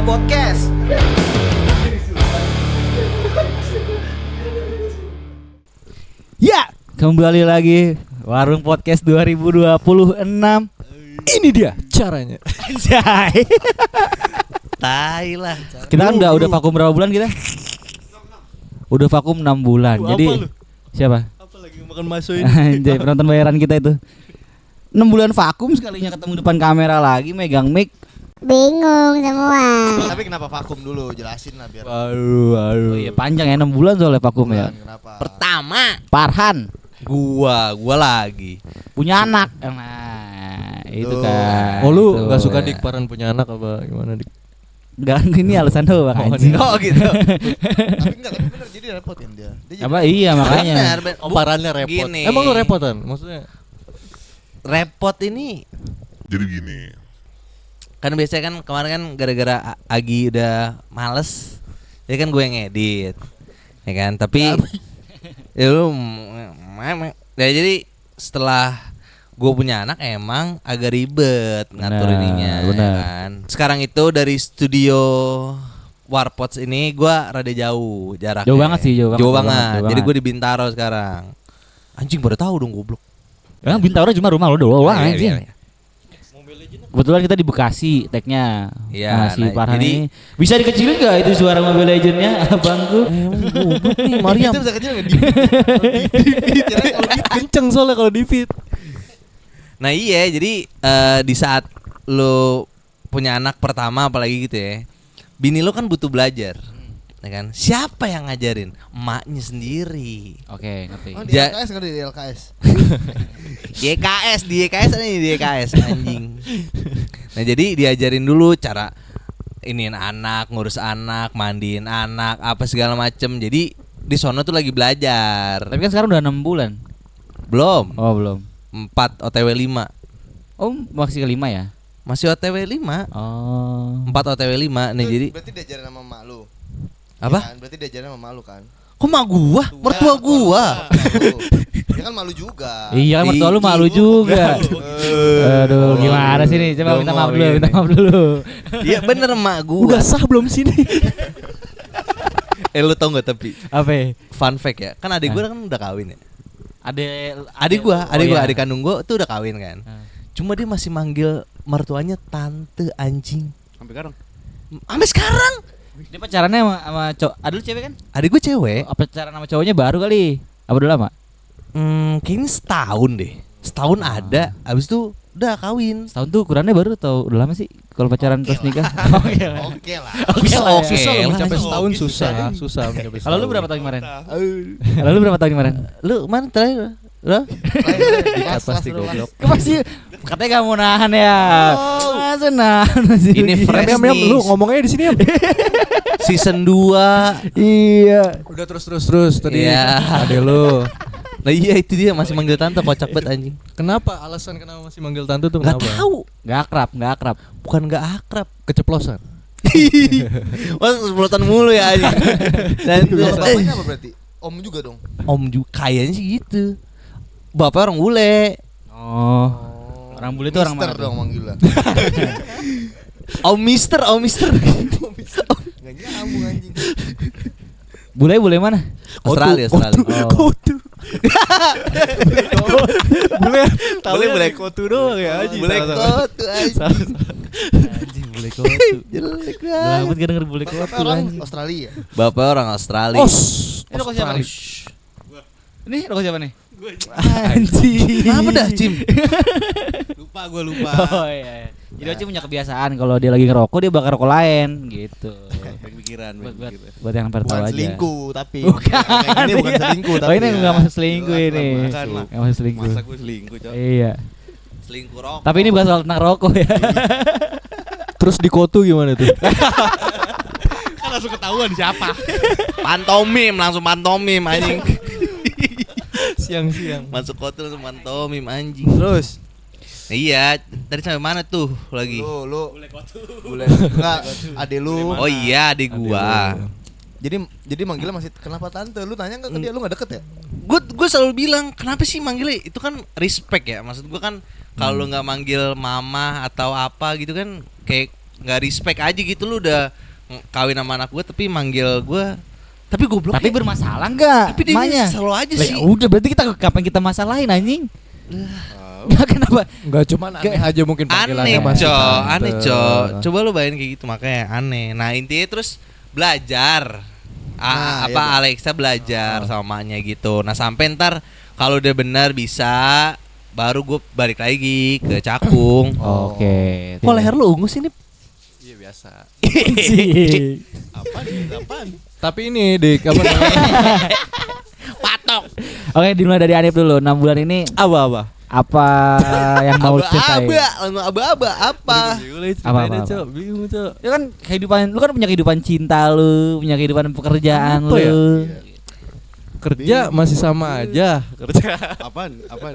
Podcast. Ya, kembali lagi Warung Podcast 2026. Ini dia caranya. Anjay. Tai lah. Kita kan udah vakum berapa bulan kita? Udah vakum 6 bulan. Apa Jadi lu? siapa? Apa lagi makan bakso ini? Anjay, penonton bayaran kita itu. 6 bulan vakum, sekalinya ketemu depan kamera lagi megang mic. Bingung semua. Tapi kenapa vakum dulu? Jelasin lah biar. Oh iya, panjang ya 6 bulan soalnya vakum ya. Kenapa? Pertama, Farhan gua lagi. punya anak. Nah, itu kan. Oh lu Itu. nggak suka Dik Farhan punya anak apa gimana Dik? Enggak, ini alasan doang anjing. Oh gitu. tapi bener jadi repotin dia. Apa iya makanya. Bener, Oh Farhannya repot. Gini. Emang lu repotan? Maksudnya? Repot ini. Jadi gini, Kan biasanya kan kemarin kan gara-gara Agi udah males, jadi kan gue yang ngedit, ya kan. Tapi ya lu, ya jadi setelah gue punya anak emang agak ribet ngatur Benar, ininya, benar. ya kan. Sekarang itu dari studio Warpots ini gue rada jauh jaraknya. Jauh banget sih, jauh banget, jauh banget. banget, jauh Jadi banget. gue di Bintaro sekarang. Anjing baru tahu dong goblok. Emang Bintaro cuma rumah lo doang Iya, anjing. iya. Kebetulan kita di Bekasi tagnya. Iya, Nah, si nah, Farhan jadi- ini bisa dikecilin gak itu suara Mobile Legends-nya abangku? Nih Mariam. Itu bisa kecil nggak? Kenceng soalnya kalau di feed. Nah iya, jadi di saat lo punya anak pertama apalagi gitu ya, bini lo kan butuh belajar, ya kan? Siapa yang ngajarin? Emaknya sendiri. Oke, ngerti. Oh, di Ja- LKS kan di LKS. di YKS nih, di YKS anjing. Nah jadi diajarin dulu cara iniin anak, ngurus anak, mandiin anak, apa segala macem. Jadi di sono tuh lagi belajar. Tapi kan sekarang udah 6 bulan. Belum, Oh, belum. 4 OTW 5. Oh, masih kelima ya? Masih OTW 5. Oh. 4 OTW 5 nih jadi Berarti diajarin sama emak lu. apa? Ya kan? Berarti diajarin sama emak lu kan. Kok mak gua? Mertua gua. Dia kan malu juga. Iya kan mertua lu malu juga. Aduh, gimana sih nih? Coba minta maaf dulu, minta maaf dulu. Iya bener emak gua. Udah sah belum sini? Lu tau gak tapi Apa ya? fun fact ya. Kan adik gua kan udah kawin ya. Adik gua, Adik kandung gua tuh udah kawin kan. Hmm. Cuma dia masih manggil mertuanya tante anjing. Sampai sekarang. Sampai sekarang. Dia pacarannya sama cowok. Aduh cewek kan? Adik gua cewek. Apa pacaran sama cowoknya baru kali? Apa udah lama? Kayaknya setahun deh. Setahun ada. Abis itu udah kawin. Setahun tuh ukurannya baru atau udah lama sih kalau pacaran terus nikah? Oke lah. Oke lah. Oke lah. ya. Susah loh mencapai lah. setahun susah mencapai. Kalau lu berapa tahun kemarin? Kalau lu berapa tahun kemarin? Lu mana terakhir? Lo? Kelas pasti goblok. Pasti katanya gak mau nahan ya. Masa nahan sih? Ini fresh Miam nih. lu ngomongnya di sini ya. Season 2. Iya. Udah terus tadi. Iya. Ade lu. Nah iya itu dia masih manggil tante, kocak banget anjing. Kenapa? Alasan kenapa masih manggil tante tuh Gak kenapa? tahu. Gak akrab. Bukan gak akrab. Keceplosan. Wah sebutan mulu ya anjing. Dan Kalau bapaknya apa berarti? Om juga dong. Om juga kayaknya sih gitu. Bapak orang bule. Oh. Orang bule itu orang Mister mana? dong manggilnya. Om Mister. Enggak nyambung anjing. Bule mana? Australia. Oh. Bule kotu doang ya anjing. Bule kotu anjing. Anjing bule kotu. Jelek Udah banget. amat gak denger bule Bapak kotu orang anjing. Australia. Bapak orang Australia. Ini rokok siapa nih? Ini rokok siapa nih? Anjing. Kenapa dah Cim? Gue lupa. Oh iya. Jadi Oci punya kebiasaan kalau dia lagi ngerokok dia bakar rokok lain gitu. Pikiran. Buat yang tahu Bukan aja. selingkuh tapi. Bukan. Kayak gini bukan Iya. selingkuh tapi. Oh ini ya. enggak masuk selingkuh ini. Bukan, Mak. Enggak masuk selingkuh. Masa gue selingkuh, Cok? Iya. Selingkuh rokok. Tapi ini bukan soal tentang rokok ya. Terus di kotu gimana tuh? Kan langsung ketahuan siapa. Langsung pantomim anjing. Siang-siang. Masuk kota langsung pantomim anjing. Terus Nah, iya, tadi sampai mana tuh lagi? lu boleh enggak ade lu. Oh iya, adik gua. Jadi manggilnya masih kenapa tante? Lu tanya enggak ke dia? Lu enggak deket ya? Gue selalu bilang, kenapa sih manggilnya? Itu kan respect ya. Maksud gua kan kalau nggak manggil mama atau apa gitu kan kayak nggak respect aja gitu, lu udah kawin sama anak gue tapi manggil gue, tapi goblok. Tapi bermasalah enggak? Tapi dia emaknya? selalu aja Lah, sih. ya udah berarti kita kapan kita masalahin anjing? Nggak kenapa? Enggak cuman aneh aja mungkin panggilannya Aneh masih cok, tante. aneh cok. Coba lu bayangin kayak gitu, makanya aneh. Nah intinya terus belajar. Nah, Apa iya, Alexa belajar sama emaknya gitu. Nah sampai ntar kalau udah benar bisa, baru gue balik lagi ke Cakung. Oke. Kok leher lu ungu sih nih? Iya biasa. sih? Apaan? Tapi ini Dik, apa namanya? Patok. Oke, dimulai dari Anip dulu. 6 bulan ini Apa? apa yang mau ceritain? Aba-aba apa? Apa? Cok, bingung Cok. Ya kan kehidupan lu kan punya kehidupan cinta lu, punya kehidupan pekerjaan Apa lu. ya? Kerja masih sama aja. Kerja. Apaan? Apa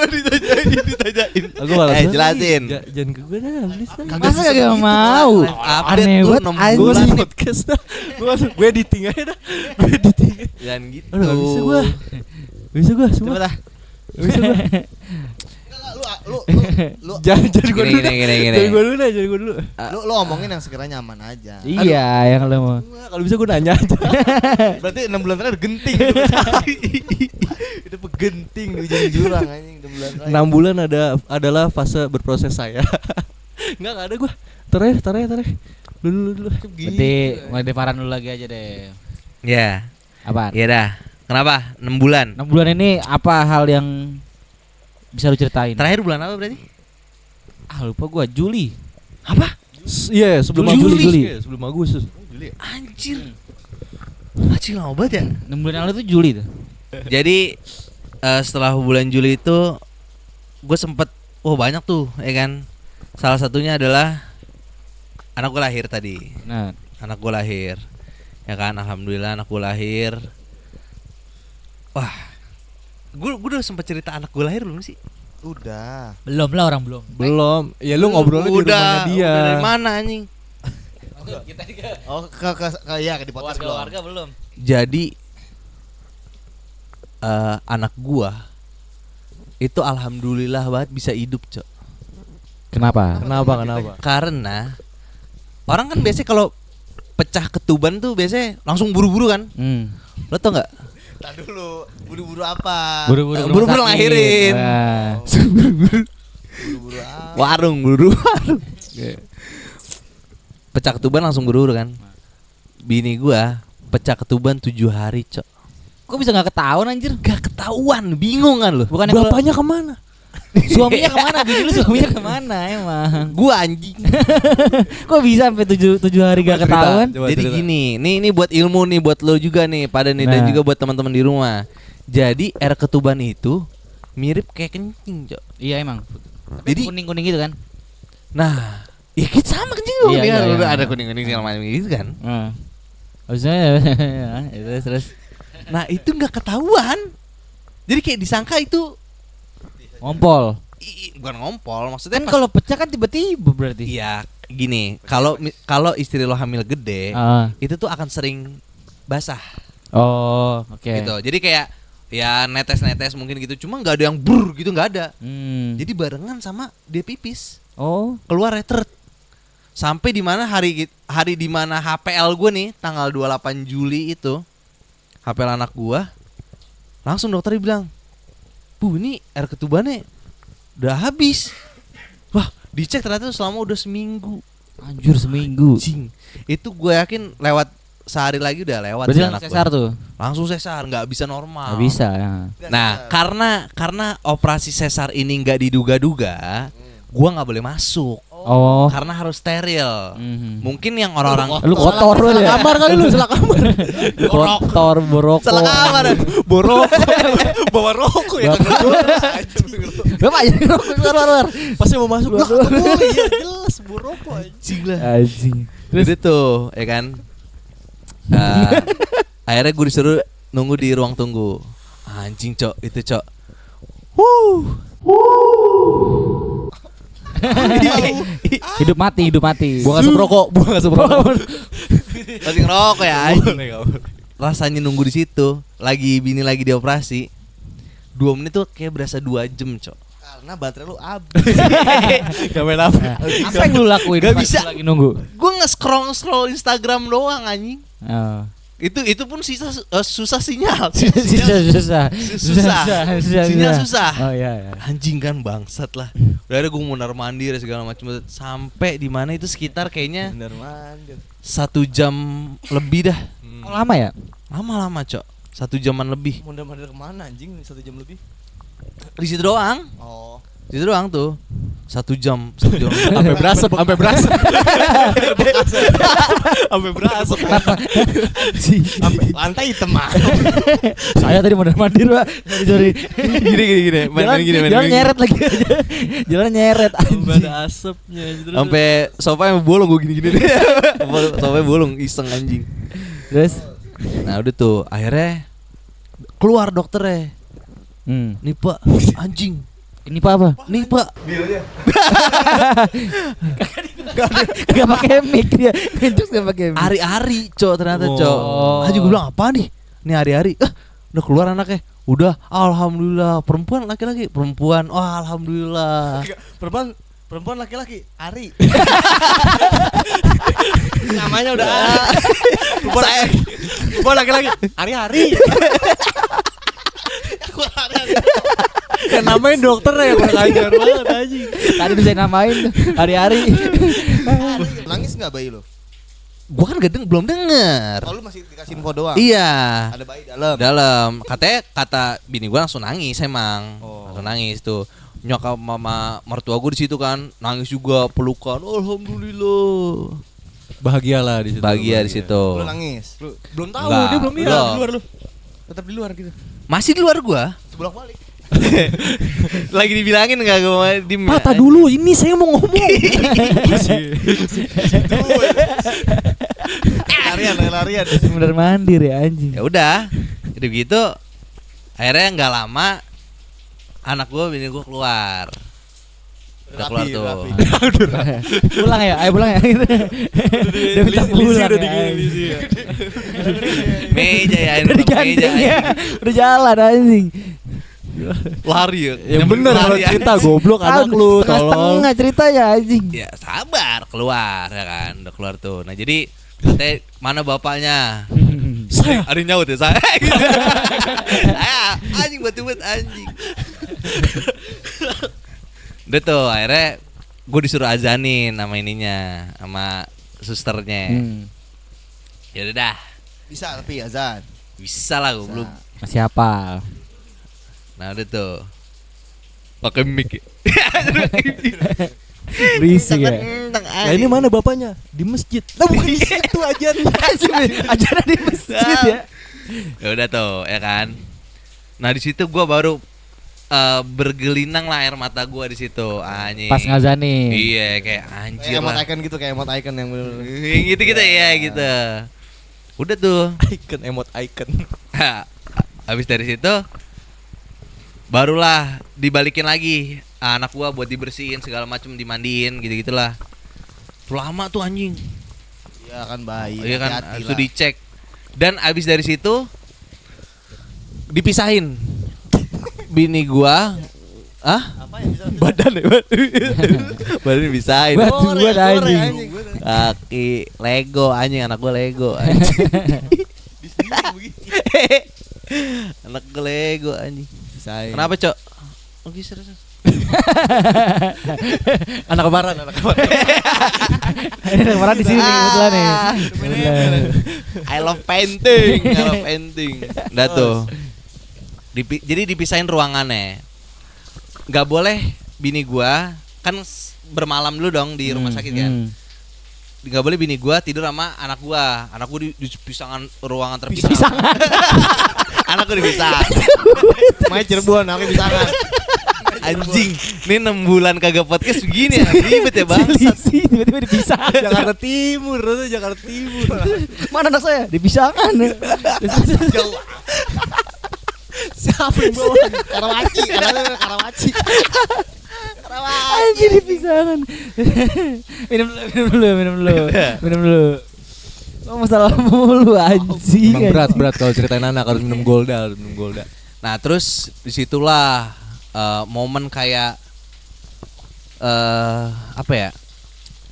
ditanyain. Aku malah jelasin. Jangan ke gue dah, please dah. Masa gak mau? Aneh banget Gue anjing. masih podcast dah. Gue editing aja dah. Gue editing. Dan gitu. Aduh, gak bisa gue. Bisa gue semua. Coba dah. Bisa gue. Lu Jangan gue dulu. Gini. Jangan gue dulu dah, jangan gue dulu. lu ngomongin yang sekiranya aman aja. Iya, yang lu mau. Kalau bisa gue nanya aja. Berarti 6 bulan terakhir genting. Itu genting di ujung jurang anjing 6 bulan terakhir. 6 bulan adalah fase berproses saya. Enggak ada gue. Tarik. Dulu. Berarti mulai dari Farhan dulu lagi aja deh. Ya, Apaan? ya dah. Kenapa? 6 bulan. 6 bulan ini apa hal yang bisa lu ceritain? Terakhir bulan apa berarti? Lupa gua, Juli. Apa? Iya, sebelum Juli. Agustus. Iya, sebelum Agustus. Anjir. Anjir lama banget ya. 6 bulan lalu tuh Juli tuh. Jadi setelah bulan Juli itu gue sempet banyak tuh ya kan. Salah satunya adalah anak gue lahir tadi. Nah, Anak gue lahir. Ya kan, alhamdulillah anak gue lahir. Wah. Gue udah sempet cerita anak gue lahir belum sih? Udah. belum lah orang belum. Belum. Ya lu ngobrolnya di rumahnya dia. Udah dari mana anjing? Oh ke di podcast belum. Jadi anak gua itu alhamdulillah banget bisa hidup, Cok. Kenapa? Kenapa? Karena orang kan biasanya kalau pecah ketuban tuh biasanya langsung buru-buru kan. Lo tau nggak? Entar dulu, buru-buru apa? Buru-buru ngelahirin. Buru-buru apa? Warung. Pecah ketuban langsung buru-buru kan. Bini gua pecah ketuban 7 hari, Cok. Kok bisa nggak ketahuan anjir? Gak ketahuan, bingung kan lo? Bukannya Bapaknya kemana? suaminya kemana? Bini lu suaminya kemana emang? Gua anjing. Kok bisa sampai 7 hari gak ketahuan? Jadi gini, ini buat ilmu nih, buat lo juga nih, pada nih dan Nah. juga buat teman-teman di rumah. Jadi air ketuban itu mirip kayak kencing, Cok. Iya emang. Jadi- kuning-kuning gitu kan? Nah, ya kita sama kencing dong. Iya, Dia iya, udah iya. ada kuning-kuning segala macam gitu kan. Maksudnya terus Nah, itu nggak ketahuan. Jadi kayak disangka itu ngompol. bukan ngompol, maksudnya Kan pas- kalau pecah kan tiba-tiba berarti. iya gini, kalau istri lo hamil gede, itu tuh akan sering basah Oh, oke. gitu. Jadi kayak ya netes-netes mungkin gitu, cuma nggak ada yang brr gitu, nggak ada. Jadi Jadi barengan sama dia pipis, oh, keluar retret. Sampai di mana hari di mana HPL gue nih tanggal 28 Juli itu, HPL anak gua, langsung dokter bilang, "Bu, ini air ketubannya udah habis." Wah, dicek ternyata selama udah seminggu. anjir seminggu. Anjing. Itu gue yakin lewat sehari lagi udah lewat Berarti sih langsung anak sesar gua. tuh. Langsung sesar, nggak bisa normal. Nggak bisa ya. Nah, karena operasi sesar ini nggak diduga-duga, gua nggak boleh masuk. Oh. Karena harus steril. Mhm. Mungkin yang orang-orang Lu kotor lu ya. Kamar kali lu salah kamar. Kotor borok. salah kamar. Borok. Bawa rokok ya. Bapak aja rokok keluar. Pasti mau masuk. Lah, boleh ya jelas borok anjing lah. Anjing. Terus itu, ya kan. Akhirnya gue disuruh nunggu di ruang tunggu. Anjing, Cok, itu, Cok. Hidup mati. Gua enggak seprokok, Lagi ngerokok ya, anjing. Rasanya nunggu di situ, bini lagi dioperasi. 2 menit tuh kayak berasa 2 jam, Cok. Karena baterai lu habis. Gak main apa. Apa yang lu lakuin? Gak pas bisa. lu lagi nunggu. Gue nge-scroll Instagram doang anjing. Oh. Itu pun susah sinyal. Susah. Sinyal susah. Oh iya. Anjing kan bangsat lah. Udah ada gue mondar mandir segala macam sampai di mana itu sekitar kayaknya Bener mandir. 1 jam lebih dah. Oh, lama ya? Lama Cok. 1 jaman lebih. Mondar-mandir kemana anjing 1 jam lebih? Di situ doang. Oh. Di situ doang tuh. 1 jam. Sampai berasap. Sampai berasap. Sampai lantai hitam mah. Saya tadi mondar-mandir, Pak. Sorry. Gini. Jalan nyeret lagi. Jalan nyeret Sampai anjing. ada asapnya. Sampai sofa yang bolong gue gini. Sofa bolong iseng anjing. Terus Nah udah tuh akhirnya keluar dokternya. Nih Pak, anjing. ini Pak apa? Nih Pak. Gak pakai mic dia. Kencus gak pakai mic. Hari-hari Cok ternyata Oh. Cok. Anjing gue bilang apa nih? Nih hari-hari. Udah keluar anaknya. Udah, alhamdulillah. Perempuan laki-laki? Perempuan. Wah, alhamdulillah. Perempuan laki-laki Ari. Namanya udah Perempuan laki-laki. Hari-hari. Kayak namain dokter ya kurang ajar banget anjing. Tadi bisa namain tuh, hari-hari. Nangis enggak bayi lu? Gua kan belum denger. Oh, lu masih dikasih info doang. Iya. Ada bayi dalam. Dalam kata bini gua langsung nangis emang. Oh. Langsung nangis tuh. Nyokap mama mertua gua di situ kan nangis juga pelukan. Alhamdulillah. Bahagialah di situ. Bahagia di situ. Lu nangis. Belum tahu Enggak, dia belum lihat. belum. Di luar lu. Tetap di luar gitu. Masih di luar gua. Bolak-balik. Lagi dibilangin enggak gua di Patah dulu ini saya mau ngomong. Larian. Mondar-mandir ya anjing. Ya udah. Itu gitu. Akhirnya enggak lama anak gua bini gua keluar. Udah keluar tuh. Pulang ya, ayo pulang ya. Udah minta pulang ya. Meja ya, Udah digandeng ya. Udah jalan anjing. Lari ya. Yang bener kalau Lari, cerita goblok anak lu tolong. Setengah ceritanya anjing. Ya sabar, keluar ya kan. Udah keluar tuh. Nah jadi katanya mana bapaknya? Saya ada yang nyaut ya saya. Anjing buat anjing. Udah tuh akhirnya gue disuruh azanin sama ininya, sama susternya. Ya udah dah. Bisa tapi azan. Bisa lah gue belum. Masih hafal. Nah udah tuh pakai mic. Berisik ya. Nah ini mana bapaknya? Di masjid. Lah bukan di situ aja. Ajaran di masjid ya. Ya udah tuh ya kan. Nah di situ gue baru bergelinang lah air mata gue di situ anjing. Pas ngazanin. Iya kayak anjir Kayak emot lah. icon gitu, kayak emot icon yang bener-bener. Gitu ya gitu. Udah tuh. Emot icon. Habis dari situ barulah dibalikin lagi anak gua buat dibersihin segala macam, dimandiin gitu-gitulah. Tuh lama tuh anjing. Iya kan bayi. Iya kan hati-hati harus lah. dicek. Dan abis dari situ dipisahin. Bini gua Apa yang bisa? badan ya badan dipisahin. Batu buat anjing. Kaki Lego anjing, anak gua Lego anjing. Anak gua Lego anjing. Kenapa, Cok? Oke, serius. Anak kemarin. Ini anak marah di sini nih kebetulan nih. Kebetulan. I love painting. Udah tuh. Jadi dipisahin ruangannya. Gak boleh bini gua kan bermalam dulu dong di rumah sakit kan. Gak boleh bini gua tidur sama anak gua. Anak gua di pisangan ruangan terpisah. Pisangan. Anak gua dipisah. Main Cirebon, aku di tangan. Anjing, ini 6 bulan kagak podcast begini ya. Ribet ya bangsat. Selisih tiba-tiba dipisah. Jakarta Timur. Mana anak saya? Dipisahkan. Jauh. Siapa yang bawa? Karawaci. Anjir dipisahkan. Minum dulu. Oh, masalah mulu anjing. Emang berat kalau ceritain anak harus minum Golda. Nah, terus disitulah momen kayak apa ya?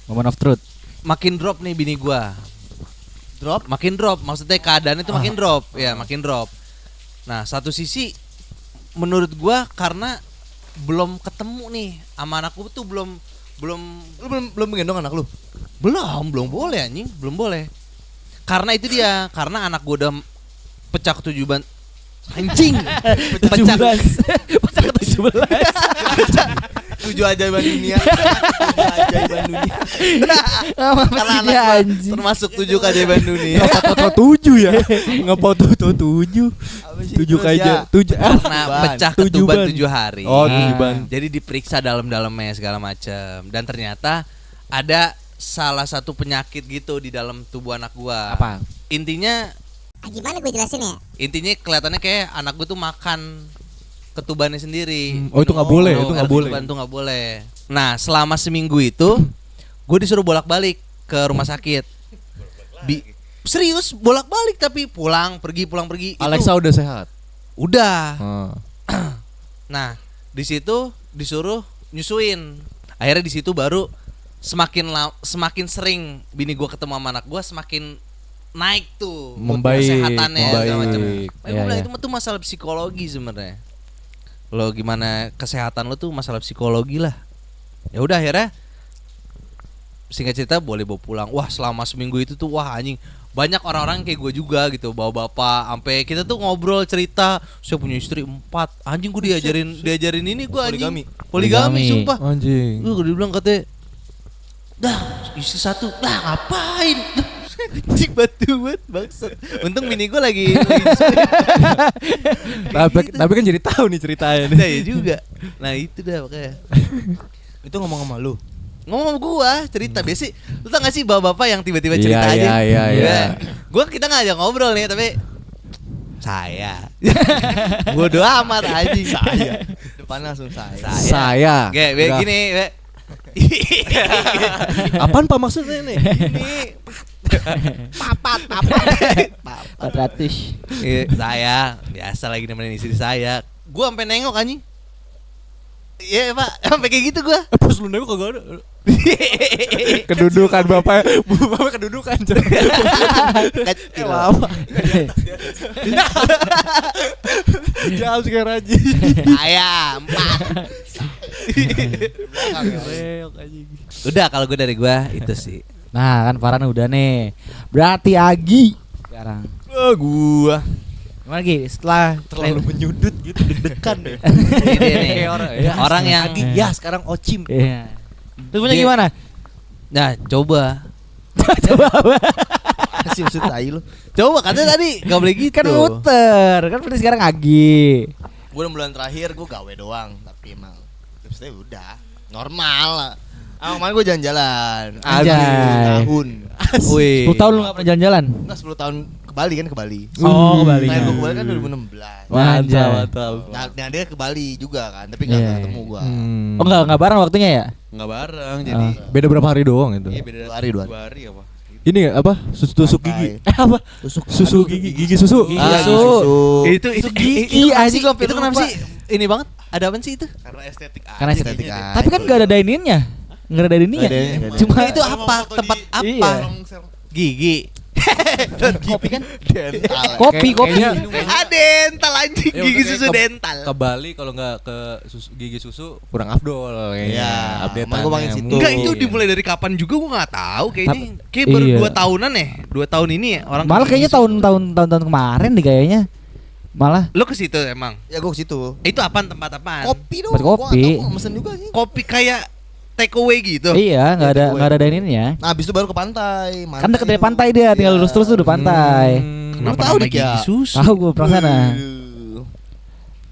Moment of truth. Makin drop nih bini gua. Makin drop, maksudnya keadaan itu makin drop, ya makin drop. Nah, satu sisi menurut gua karena belum ketemu nih sama anakku tuh belum Lu belum menggendong anak lu? belum boleh anjing, belum boleh. Karena itu dia, karena anak gua udah pecah ketujuan anjing. Pecah 17. 7 ajaiban dunia. 7 ajaiban dunia. karena anak gua termasuk 7 keajaiban dunia. Foto 7 ya. Ngefoto 7. 7 aja. 7. Karena pecah ketuban 7 hari. Oh, ketuban. Jadi diperiksa dalam-dalamnya segala macam. Dan ternyata ada salah satu penyakit gitu di dalam tubuh anak gua. Apa? Intinya Gimana gue jelasin ya? kelihatannya kayak anak gua tuh makan ketubannya sendiri. Oh, itu nggak boleh, Minum itu nggak air boleh. ketuban tuh nggak boleh. Nah, selama seminggu itu gue disuruh bolak-balik ke rumah sakit. Serius bolak-balik tapi pulang pergi. Alexa udah sehat. Udah. Oh. Nah, di situ disuruh nyusuin. Akhirnya di situ baru semakin sering bini gua ketemu sama anak gua semakin naik tuh Membaik, kesehatannya segala macam. membaik. Makanya Iya, gua bilang iya. itu tuh masalah psikologi sebenarnya. Lo gimana kesehatan lo tuh masalah psikologi lah. Ya udah akhirnya singkat cerita boleh bawa pulang. Wah, selama seminggu itu tuh wah anjing banyak orang-orang kayak gue juga gitu bawa bapak sampai kita tuh ngobrol cerita saya punya istri 4 anjing gue diajarin ini gue anjing poligami sumpah Anjing. gue dibilang katanya dah istri 1 dah ngapain anjing batu banget bangsat untung bini gue lagi Tapi kan jadi tahu nih ceritanya nih. nah ya juga nah itu dah makanya Itu ngomong sama lu. ngomong sama gua cerita biasa lu tau gak sih bapak-bapak yang tiba-tiba cerita Iya, aja iya. gua kita nggak aja ngobrol nih tapi saya bodo amat anjing saya Depannya langsung saya. Saya. gini Apaan Pak maksudnya nih? ini papat 400. saya biasa lagi nemenin istri saya gua sampai nengok anjing iya pak sampai kayak gitu gua Pas lu nengok kagak ada. Kedudukan bapak kedudukan. Kecil. Apa? Jam sekarang Raji. saya 4 udah kalau gua dari gua itu sih Nah, kan Farhan udah nih. Berarti Agi sekarang. Gua Gimana Gi? Setelah terlalu menyudut gitu deg-degan deh. ini nih orang yang Ya sekarang Ocim. Iya. Terus punya Dia- gimana? nah coba Kasih usut tai lu. coba katanya tadi nggak boleh gitu Kan muter. Kan berarti sekarang Agi. Gue 6 bulan terakhir gue gawe doang, tapi emang terusnya udah normal lah. Kemarin gue jalan-jalan. Anjay. Tahun. Wih. 10 tahun lu gak pernah jalan-jalan? Enggak 10 tahun ke Bali kan ke Bali. Oh, ke Bali. Terakhir gue ke Bali kan 2016. Anjay. Mantap. Nah dia ke Bali juga kan, tapi gak Iya. ketemu gua. Oh enggak bareng waktunya ya? Nggak bareng jadi Beda berapa hari doang itu? iya beda 2 2 hari apa Ini apa? Tusuk gigi. Apa? Susu gigi susu. Gigi Ah, susu. susu. itu gigi, anjing, gua itu kenapa lupa. sih ini banget ada apa sih itu karena estetik Karena aja estetik. kayaknya deh. Tapi kan gak ada dine-in-nya. Enggak ada dine-in-nya. Nggak ada, nggak ada. Cuma itu Kalau apa mau foto tempat di- apa Iya. gigi Kopi kan? Dental. Kopi. dental anjing Ya, gigi udah susu kayak dental Ke Bali kalau nggak ke gigi susu kurang afdol kayaknya. Iya, Update-annya emang gua makin situ. mungkin. enggak itu dimulai dari kapan juga gua nggak tahu kayaknya kayak baru Iya. 2 tahunan ya 2 tahun ini ya orang Malah ke kayaknya gigi susu. tahun kemarin deh kayaknya. Malah lu ke situ emang Ya gua ke situ. itu apaan tempat apaan Kopi dong. Buat kopi. Gua mesen juga sih. kopi kayak take away gitu iya, enggak ada takeaway. enggak ada dine-in-nya. Nah, habis itu baru ke pantai. Kan deket dari pantai dia, tinggal lurus terus tuh udah pantai. kenapa Lu tahu nama dik ya? gigi susu Tahu gua pernah sana.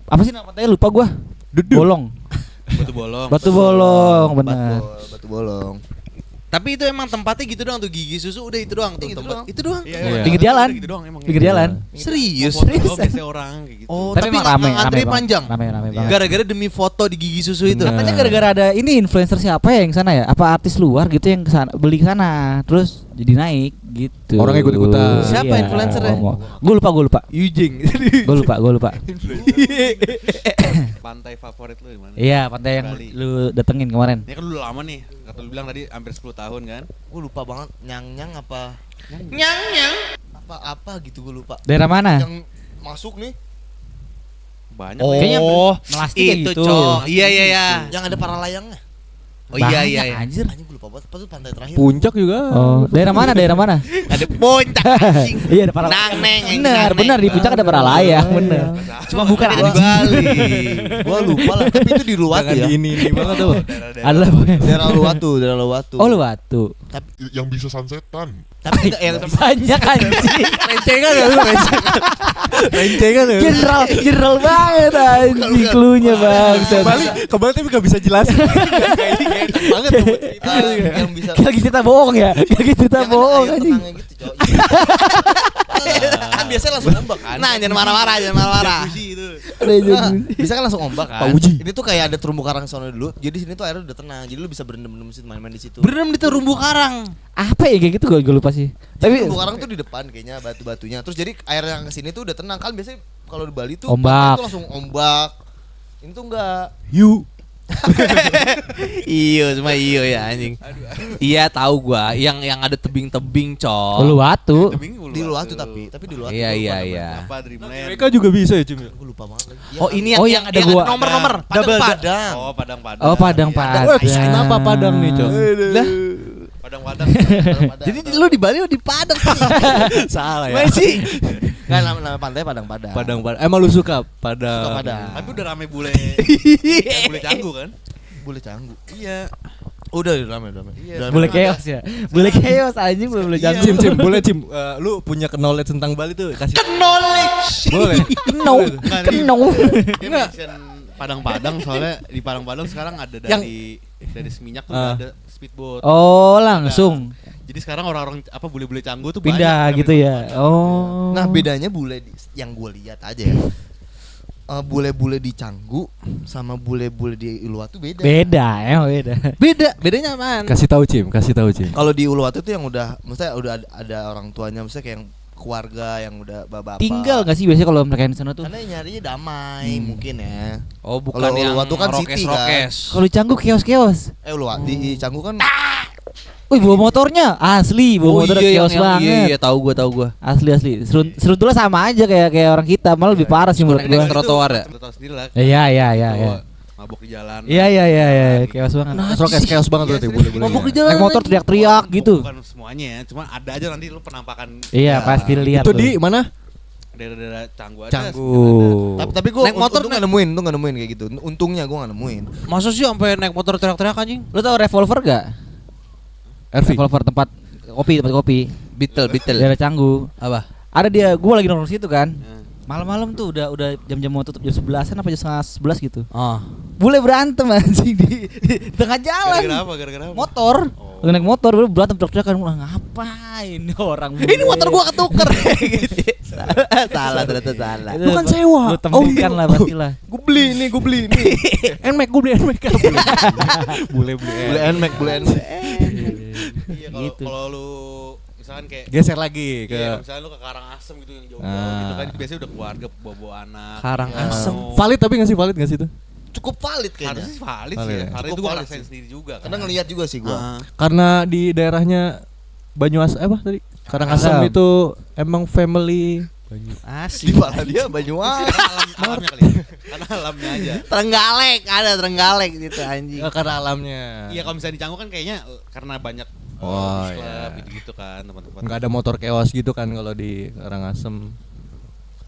Apa sih nama pantainya lupa gua. Bolong. batu bolong Batu bolong, benar. Batu bolong. tapi itu emang tempatnya gitu doang tuh gigi susu udah itu doang tuh Gitu tempat doang. itu doang iya, Iya. Pinggir jalan. gitu doang emang Pinggir jalan. serius Mau foto doang biasanya orang kayak gitu oh Tapi tapi emang nggak rame, ngantri rame panjang Rame banget. gara-gara demi foto di gigi susu itu Bener. Katanya gara-gara ada ini influencer siapa ya yang sana ya? Apa artis luar gitu yang kesana, beli ke sana, terus jadi naik gitu. Orang ikut-ikutan. Siapa influencernya? Gue lupa. Yujing. Gue lupa. Pantai favorit lu di mana? Iya, pantai yang Bali. lu datengin kemarin. Ini kan lu lama nih. Kata lu bilang tadi hampir 10 tahun kan? Gue lupa banget nyang apa apa gitu gue lupa. Daerah mana? Yang masuk nih Banyak. Oh. Kayaknya melastik kayak Itu gitu. cowok. Iya. yang ada para layangnya. Oh iya. Banyak, anjir. Anjing gue lupa banget. Apa tuh pantai terakhir? Puncak juga. Oh, daerah mana? Ada puncak anjing. Iya, ada para Nang neng. Benar di puncak ada para layang, bener. Cuma bukan di anjing. Bali. Gue lupa lah. Tapi itu di Luwatu Jangan ya. ini banget tuh. Adalah Daerah Luwatu. Oh, lu batu. yang bisa sunsetan. Tapi enggak yang Banyak anjing. Rencengan ya lu rencengan ya. General banget anjing cluenya bangsat. Kembali tapi gak bisa jelasin. banget tuh yang bisa Lagi cerita bohong ya. Lagi cerita yang ada bohong air anjing. tenangnya gitu, Cok. Kan biasanya langsung ombak kan. Nah, jangan marah-marah. Nah, bisa kan langsung ombak kan. Pak Uji. Ini tuh kayak ada terumbu karang sono dulu. Jadi sini tuh airnya udah tenang. Jadi lu bisa berendam-endam di situ, main-main di situ. Berendam di terumbu karang. Apa ya kayak gitu gue lupa sih. Tapi Tapi terumbu karang tuh di depan kayaknya batu-batunya. Terus jadi air yang kesini tuh udah tenang. Kan biasanya kalau di Bali tuh Ombak. pantai tuh langsung ombak. Ini tuh enggak. Cuma ya anjing. Iya tahu gua, yang ada tebing-tebing, Cok. lu batu. Di Luwatu tapi di Luwatu. Iya. Apa Dreamland? Mereka juga bisa ya, Cim. Gue lupa banget lagi. Oh, ini Oh, yang ada gua. nomor-nomor. Padang. Oh, Padang-Padang. Oh, Padang-Padang. Wah, kenapa Padang nih, Cok? Lah, Padang-Padang. jadi lu di Bali di Padang. Salah ya. Masih. Kan nama pantai Padang-Padang. Padang. Emang lu suka Padang? Suka Padang. Tapi udah rame bule. Bule Canggu kan? Boleh Canggu. Iya. Udah rame. Iya. Boleh chaos ya. Boleh chaos anjing boleh Iya. jangan. Cim, boleh Cim. Lu punya knowledge tentang Bali tuh kasih. Knowledge. Boleh. No. Dia mention Padang-Padang soalnya di Padang-Padang sekarang ada dari Seminyak tuh ada speedboat. Oh, langsung Jadi sekarang orang-orang apa bule-bule Canggu tuh pindah banyak gitu ya. Oh. Nah bedanya bule yang gue lihat aja ya, bule-bule di Canggu sama bule-bule di Uluwatu beda. Beda. Bedanya apaan? Kasih tahu Cim. Kalau di Uluwatu tuh yang maksudnya udah ada orang tuanya, maksudnya kayak yang keluarga yang udah bapak. Tinggal gak sih biasanya kalau mereka di sana tuh? Karena nyarinya damai mungkin ya. Oh, bukan Kalau yang Uluwatu kan city kan. rokes. Kalau di Canggu chaos. Uluwatu di Canggu kan Wih, bawa motornya asli, bawa motor chaos banget. Iya, tahu gua. Asli. Seruntulah sama aja kayak orang kita, malah lebih parah sih menurut gua. Naik trotoar ya? Lu tahu sendiri lah. Iya. Mabok di jalan. Iya, chaos banget. Rokes chaos banget berarti bule-bule. Mabuk di jalan. Naik motor teriak-teriak gitu. Bukan semuanya ya, cuma ada aja nanti lu penampakan Iya, pasti lihat Itu tuh. di mana? daerah-daerah Canggu aja. Canggu. tapi gue Naik motor nggak nemuin kayak gitu. Untungnya gue nggak nemuin. Masa sih sampai naik motor teriak-teriak anjing? Lu tau Revolver gak? Ervi. Revolver tempat kopi. Beetle. Daerah Canggu. Apa? Ada dia, gua lagi nongkrong situ kan. Ya. Malam-malam tuh udah jam-jam mau tutup jam 11-an apa jam setengah 11 gitu. Oh. Bule berantem anjing di tengah jalan. Gara-gara apa? Motor. Oh. Lagi naik motor bule berantem teriak-teriakan. Ngapain orang bule? Ini motor gua ketuker. Salah ternyata salah. Itu Bukan gua- sewa. Gua temukan lah pastilah. Gue beli nih. Nmax gue beli Nmax. Bule. Bule Nmax. Iya kalau Gitu. kalau lu misalkan kayak Geser lagi ke iya, misalnya lu ke Karangasem gitu yang jauh gitu kan biasanya udah keluarga bawa anak. Karangasem. Oh. valid tapi nggak sih valid nggak sih itu? Cukup valid kayaknya. Harusnya sih valid Valid sih ya. ya? Karena Cukup itu gua valid rasain sih. sendiri juga kan. Karena ngelihat juga sih gue. Karena di daerahnya Banyuas apa tadi? Karangasem Karangasem. itu emang family. Di pala dia Banyuwangi. Alamnya kali. Ya. Karena alamnya aja. Trenggalek gitu anjing. Karena alamnya. Iya kalau misalnya di Canggu kan kayaknya karena banyak Oh, beach club iya. gitu-gitu kan teman-teman. Nggak ada motor chaos gitu kan kalau di Karangasem.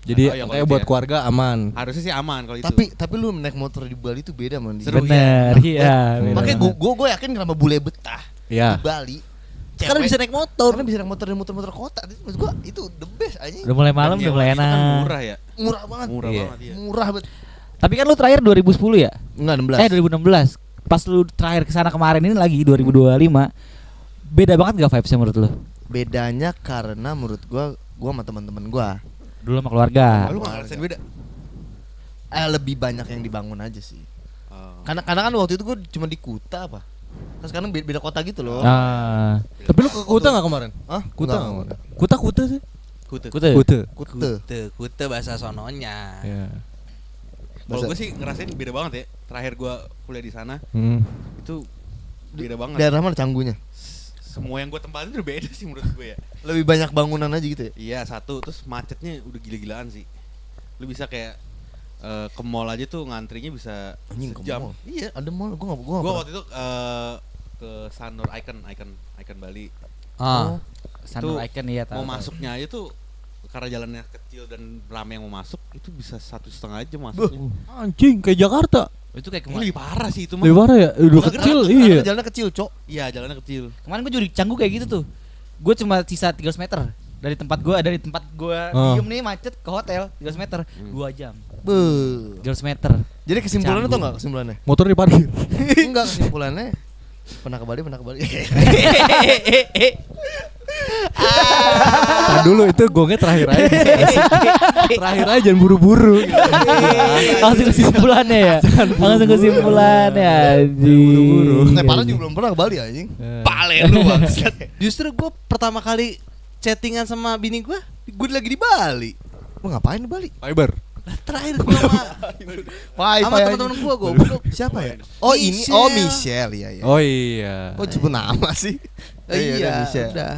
Jadi Oh, iya, kalau kayak itu buat ya. keluarga aman. Harusnya sih aman kalau itu. Tapi lu naik motor di Bali itu beda man. Seru. Bener, iya. bener Makanya banget. gue yakin kenapa bule betah Iya. di Bali. Karena bisa naik motor. Karena bisa naik motor dan motor kota. Maksud gue itu the best aja. Udah mulai malam Dan udah mulai nyewa itu kan enak. murah ya. Murah banget. Murah Iya. banget ya. Murah banget. Tapi kan lu terakhir 2010 ya? Enggak 16. 2016. Pas lu terakhir kesana kemarin ini lagi 2025. Beda banget gak vibes-nya menurut lu? Bedanya karena menurut gua sama teman-teman gua Dulu sama keluarga. Lu nggak ngerasain beda? lebih banyak yang dibangun aja sih. Oh. Karena kan waktu itu gua cuma di Kuta apa? Kan sekarang beda kota gitu loh. Ah. Tapi lu ke Kuta enggak kemarin? Hah? Kuta Enggak. enggak kemarin? Kuta sih. Kute. Kute. Kute. Kute bahasa sononya. Iya. Kalau gue sih ngerasain beda banget ya. Terakhir gue kuliah di sana itu beda banget. Daerah mana Canggunya? Semua yang gue tempatin udah beda sih menurut gue ya. Lebih banyak bangunan aja gitu ya. Iya satu, terus macetnya udah gila-gilaan sih. Lu bisa kayak ke mall aja tuh ngantrinya bisa Anjing, ke sejam. mall? Iya. Ada mall, gua Gue enggak. waktu itu ke Sanur Icon Bali. Ah. Sanur Tuh, Icon iya tahu. Mau masuknya aja tuh karena jalannya kecil dan ramai yang mau masuk itu bisa 1,5 jam masuknya. Anjing kayak Jakarta. Itu kayak Ini kemarin. lebih parah sih itu mah. Lebih parah ya? Udah Karena- kecil Karena iya. jalannya kecil, Cok. Iya jalannya kecil. Kemarin gue juga di Canggu kayak gitu tuh. Gue cuma sisa 300 meter dari tempat gue diem nih macet ke hotel 300 meter 2 jam. 300 meter. Jadi kesimpulannya Canggu. tau gak kesimpulannya? Motor diparkir. Enggak, kesimpulannya pernah ke Bali. Nah, dulu itu gongnya terakhir aja. Terakhir aja jangan buru-buru. Langsung kesimpulannya ya. Langsung kesimpulannya anjing. Parah juga belum pernah ke Bali anjing. Pale lu bangsat. Justru gue pertama kali chattingan sama bini gue lagi di Bali. Lu ngapain di Bali? Fiber. Lah terakhir gue sama teman-teman gue Siapa ya? Oh ini, Michelle. oh Michelle, iya iya. Oh iya. Kok sebut nama sih? iya Michelle. udah.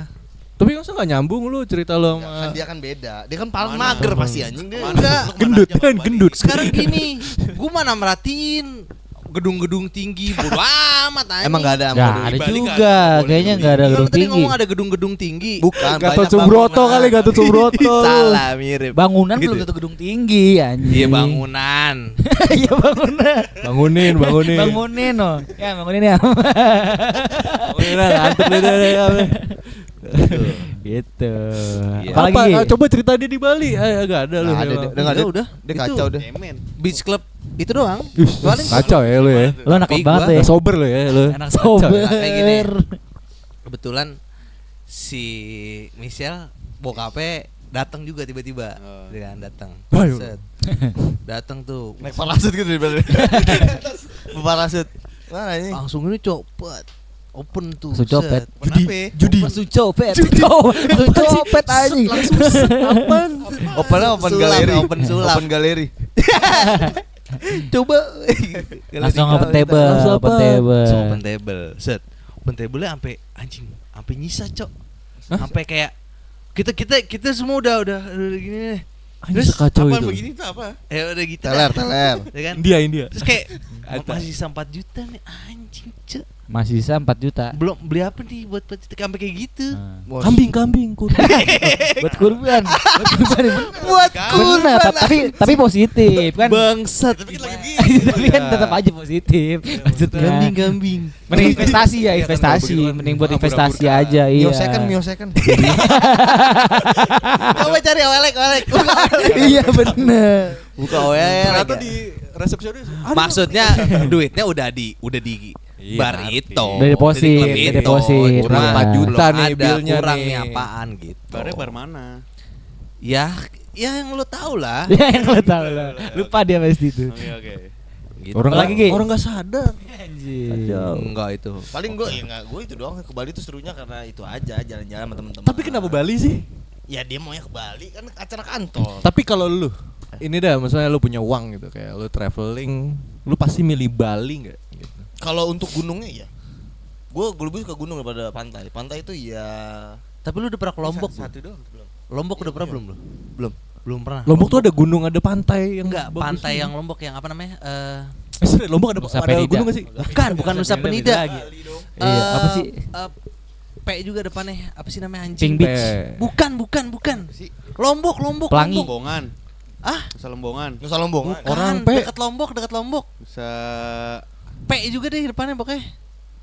Tapi masa enggak nyambung lu cerita lu Kan sama dia kan beda. Dia kan paling Mana? mager pasti anjing dia. Enggak. gendut kan gendut. Sekarang gini, gue mana merhatiin gedung-gedung tinggi bodo amat anjing. Emang enggak ada Gak ada Bali nggak juga, ada. kayaknya Boleh nggak ada Kan gedung tadi tinggi. ngomong ada gedung-gedung tinggi. Bukan Gatot banyak Subroto bangunan. kali Gatot Subroto. Salah mirip. Bangunan Gitu belum ya? tentu gedung tinggi anjing. Iya bangunan. Iya bangunan. Bangunin. Bangunin oh. Ya bangunin ya. Bangunin ngantuk deh. Gitu. Apa? Apalagi? Coba cerita dia di Bali. Enggak ada lu. Nggak ada, emang. dia nggak ada. Udah. Dia Itu kacau deh. Cemen. Beach club itu doang. Ih, Paling kacau ya lu ya. Lo anak Tapi banget gua- ya. Sober lu ya lu. Anak sober. Kayak gini. Kebetulan si Michelle bokapnya datang juga tiba-tiba. Oh. Dia kan datang. Ayo. Set. Datang tuh. Naik parasut gitu di Bali. Parasut. Mana ini? Langsung ini copet. Open tuh. Langsung copet. set. Judi. Langsung copet. Langsung copet anjing. Apaan? Open Sulap, galeri. open sulap. Open galeri. Coba. Langsung open table, Langsung open apa? table. Langsung open table. Set. Open table-nya sampai anjing, sampai nyisa, Cok. Sampai kayak kita semua udah gini nih. Terus kacau Apaan itu. begini tuh apa? Udah gitu. Teler, dah. teler. Ya kan? India. Terus kayak masih sisa 4 juta nih anjing, Cok. Masih sisa 4 juta. Belum beli apa nih buat sampai kayak gitu. Kambing kurban. Buat kurban. Buat kurban. Buat Benar, tapi positif kan. bangsat. Tapi kita lagi begini. Tapi kan tetap aja positif. Maksudnya. Kambing. Mending investasi ya, investasi. Mending buat investasi aja, iya. Mio second. Coba cari olek. Iya bener. Buka olek. Ternyata di resepsionis. Maksudnya duitnya udah di Iya, bar ngerti. itu. Udah deposit, Udah udah deposit. Kurang Iya. 4 juta Belum nih ada, bilnya kurang nih. nih apaan gitu. Barnya bar mana? Ya yang lo tau lah. Ya yang lo tahu lah. Lupa dia pasti itu. Oke. Gitu. Orang Apalagi, Ki? orang enggak sadar. Anjir. Enggak itu. Paling gue itu doang ke Bali tuh serunya karena itu aja jalan-jalan sama teman-teman. Tapi kenapa Bali sih? Ya dia maunya ke Bali kan acara kantor. Tapi kalau lu ini dah maksudnya lu punya uang gitu kayak lu traveling, lu pasti milih Bali enggak gitu. Kalau untuk gunungnya ya, gue lebih suka gunung daripada pantai. Pantai itu ya Tapi lu udah pernah ke Lombok belum? Satu doang belum. Lombok udah pernah belum lu? Belum pernah. Lombok tuh ada gunung, ada pantai yang enggak bagus pantai gitu. yang Lombok yang apa namanya? Serius, Lombok ada Nusa ada Penida. gunung gak sih? Bukan Nusa Penida. Iya, apa sih? P juga depannya. Apa sih namanya Pink anjing? Beach. Bukan. Lombok. Pelangi. Lombok. Lombongan. Ah, Nusa Lombongan. Nusa Lombok. Orang Bukan, P. dekat Lombok. Nusa P juga deh depannya pokoknya.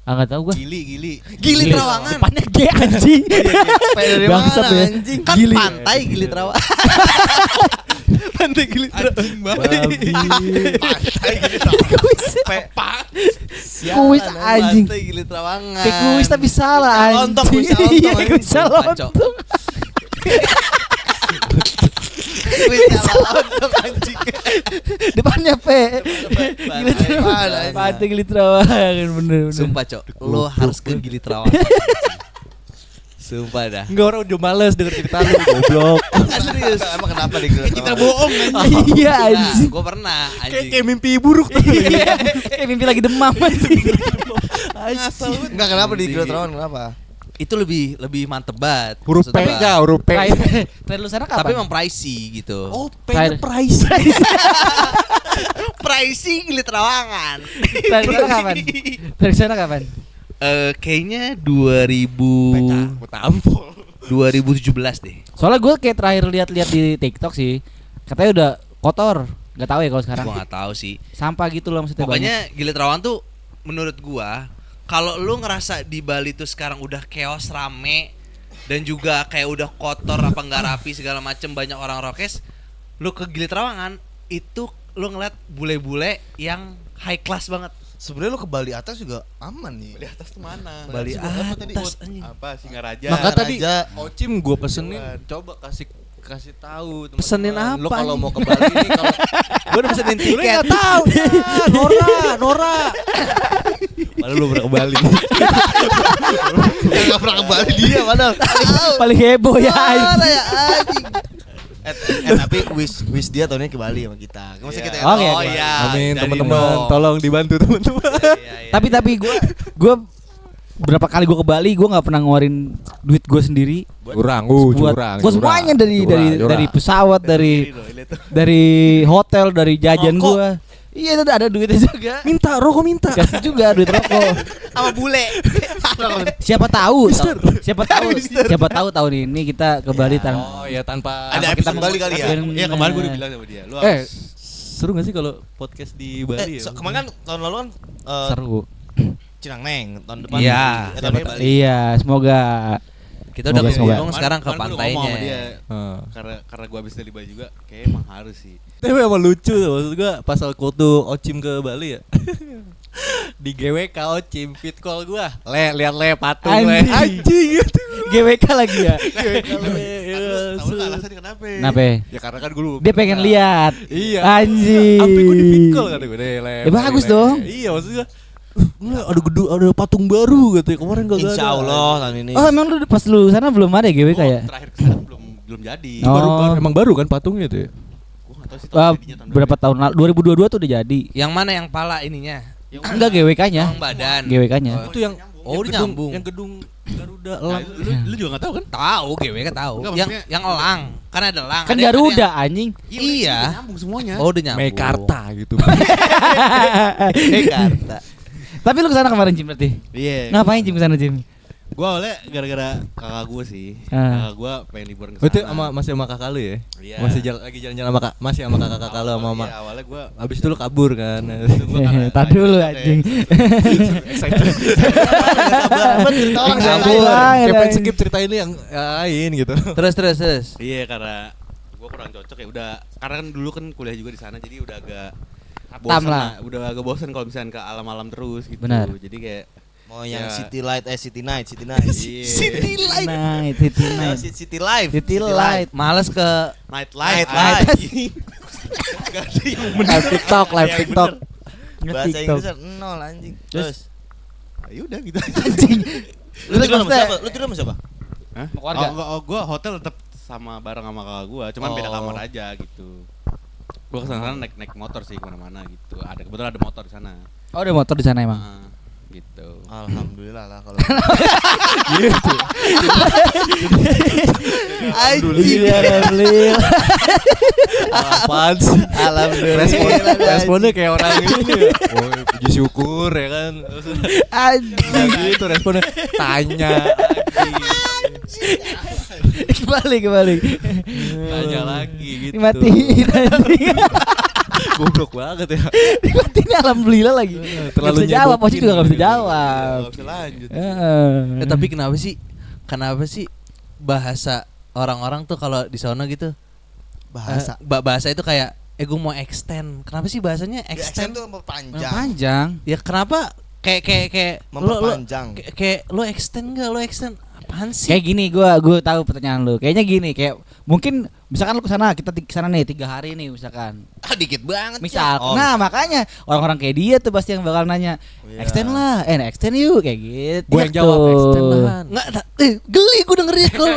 Enggak tahu gua. Gili. Gili Trawangan. Depannya G anjing. Dari Bangsat mana ya. anjing? Kan Gili. pantai Gili Trawangan. Pantai Gili Trawangan. Pantai gitu. Kuis anjing. Pantai Gili Trawangan. Kayak kuis tapi salah anjing. Lontong, kuis Iya, lontong, kuis Kacau. lontong. Depannya P. Gili Trawangan. Pantai Gili Trawangan bener. Sumpah, Cok. Lo harus ke Gili Trawangan. Sumpah dah. Enggak, orang udah males denger cerita lu, goblok. Serius. Emang kenapa di Gili Kita Trawangan? bohong anjing. Iya Nah, anjing. gue pernah anjing. Kayak mimpi buruk tuh. Iya, kayak mimpi lagi demam anjing. Enggak kenapa di Gili Trawangan kenapa? Itu lebih mantep banget. Huruf P Maksud gua. enggak, huruf P. Terakhir lu sana kapan? Tapi emang pricey gitu. Oh, Terakhir- price. Pricey Gili Trawangan. Terakhir sana kapan? Terakhir sana kapan? Kayaknya 2017 deh. Soalnya gue kayak terakhir lihat-lihat di TikTok sih, katanya udah kotor. Gak tahu ya kalau sekarang. Gua nggak tahu sih. Sampah gitu loh maksudnya. Pokoknya Gili Trawangan tuh menurut gua kalau lu ngerasa di Bali tuh sekarang udah chaos rame dan juga kayak udah kotor apa nggak rapi segala macem banyak orang rokes, lu ke Gili Trawangan itu lu ngeliat bule-bule yang high class banget. Sebenarnya lu ke Bali atas juga aman nih. Bali atas tuh mana? Bali apa tadi? atas, anjing. Apa Singaraja? Maka tadi Raja. Ocim gue pesenin, coba kasih tahu teman-teman. Pesenin Lu apa kalau nih? mau ke Bali nih kalau Gua udah pesenin lu tiket. enggak tahu. Nora. Padahal lu pernah ke Bali. Enggak pernah ke Bali dia padahal. paling heboh ya anjing. Tapi wish dia tahun ini ke Bali sama kita. Nggak usah kita. Oke. Oh iya. Amin Dari teman-teman, dong. tolong dibantu teman-teman. Iya. Tapi gue berapa kali gue ke Bali gue nggak pernah ngeluarin duit gue sendiri. Curang, Buat gue semuanya dari pesawat, dari hotel, dari jajan gue. Iya itu ada duitnya juga. minta rokok minta. Kasih juga duit rokok. Sama bule. Siapa tahu tahun ini kita ke Bali Oh ya tanpa Ada kita episode Bali kali ya? Iya kemarin gue udah bilang sama dia. Lu seru gak sih kalau podcast di Bali ya? Kemarin kan tahun lalu kan seru. Cinangneng, tahun depan. Iya. Tahun ini Bali. Iya, semoga Kita udah Semoga. ngomong sekarang ke Kemarin gua udah ngomong sama pantainya. dia. Karena gue habis dari Bali juga, kayak emang harus sih. Tapi emang lucu tuh, maksud gua pas waktu Ocim ke Bali ya. Di GWK Ocim fit call gua. Lihat patung Anjing. Anjing gitu. GWK lagi ya. Tahu nggak alasannya kenapa? Kenapa? Ya karena kan gua Dia pengen lihat. Iya. Anjing. Sampai gua di fit call kata gua deh. Ya bagus dong. Iya maksud gua. Ada patung baru gitu ya. Kemarin gak ada. Insya Allah tahun ini. Oh emang lu pas lu sana belum ada GWK ya? Terakhir kesana belum jadi. Oh. Emang baru kan patungnya tuh ya? Gue nggak tahu sih Wah, jadinya tahun berapa tahun lalu? 2022 tuh udah jadi. Yang mana yang pala ininya? Enggak GWK-nya. Yang badan. GWK-nya. Itu yang Oh, udah nyambung. Yang gedung Garuda Nah, Elang. lu juga nggak tahu kan? Tahu GWK tahu. Enggak, Yang maksudnya- yang elang. Kan ada elang. Kan Ada- ada Garuda yang- anjing. Iya. udah nyambung semuanya. Oh, udah nyambung. Mekarta gitu. Mekarta. Tapi lu kesana kemarin Jim berarti? Iya. Ngapain Jim kesana Jim? Gue awalnya gara-gara kakak gue sih. Ah. Kakak gue pengen liburan ke Oh, itu sana. masih sama kakak lu ya? Iya. Lagi jalan-jalan sama masih sama kakak-kakak lu sama mama. Iya, awalnya gue Habis itu lu kabur kan. Tadi dulu anjing. Kabur. Banget, Kayak pengen anjing. skip cerita ini yang lain gitu. Terus. Iya karena gue kurang cocok ya udah karena kan dulu kan kuliah juga di sana jadi udah agak Hatam bosan lah. udah agak bosan kalau misalnya ke alam-alam terus gitu. Benar. Jadi kayak Mau yang Ya. City Night. iya. City Night, City Night. City Life. City Light. Males ke night life. Night life. Live TikTok, live TikTok. Bahasa Nge-TikTok. Inggris nol anjing. Terus Ya udah gitu. Anjing. lu tidur sama maksudnya- siapa? Lu tidur sama siapa? Hah? Sama keluarga. Oh, gue hotel tetap sama bareng sama kakak gue, cuman beda Oh. kamar aja gitu. Gue kesana naik motor sih kemana-mana gitu. Ada kebetulan ada motor di sana. Oh, ada motor di sana emang. Gitu. Alhamdulillah lah kalau Gitu. Alhamdulillah. Apaan sih? Alhamdulillah. Responnya kayak orang ini ya. Oh, puji syukur ya kan. Anjing. Nah, gitu responnya. Tanya. Kembali. Tanya lagi gitu. Dimatiin anjing. Goblok banget ya. Dimatiin alhamdulillah lagi. Terlalu Gak bisa jawab, Posisi nyebokin juga gak bisa gitu. jawab. Gak bisa lanjut. tapi kenapa sih bahasa orang-orang tuh kalau di sana gitu bahasa. bahasa itu kayak gue mau extend. Kenapa sih bahasanya Extend extend? tuh memperpanjang. Panjang. Ya kenapa kayak lo Memperpanjang. kayak lo extend enggak? Lo extend Apaan sih? Kayak gini, gue tahu pertanyaan lu. Kayaknya gini, kayak mungkin misalkan lu kesana, kita kesana nih 3 hari nih misalkan. Dikit banget. Misal, Oh. nah makanya orang-orang kayak dia tuh pasti yang bakal nanya, Iya. extend lah, extend yuk kayak gitu. Gue yang jawab extend lah. Enggak, geli gue dengernya kalau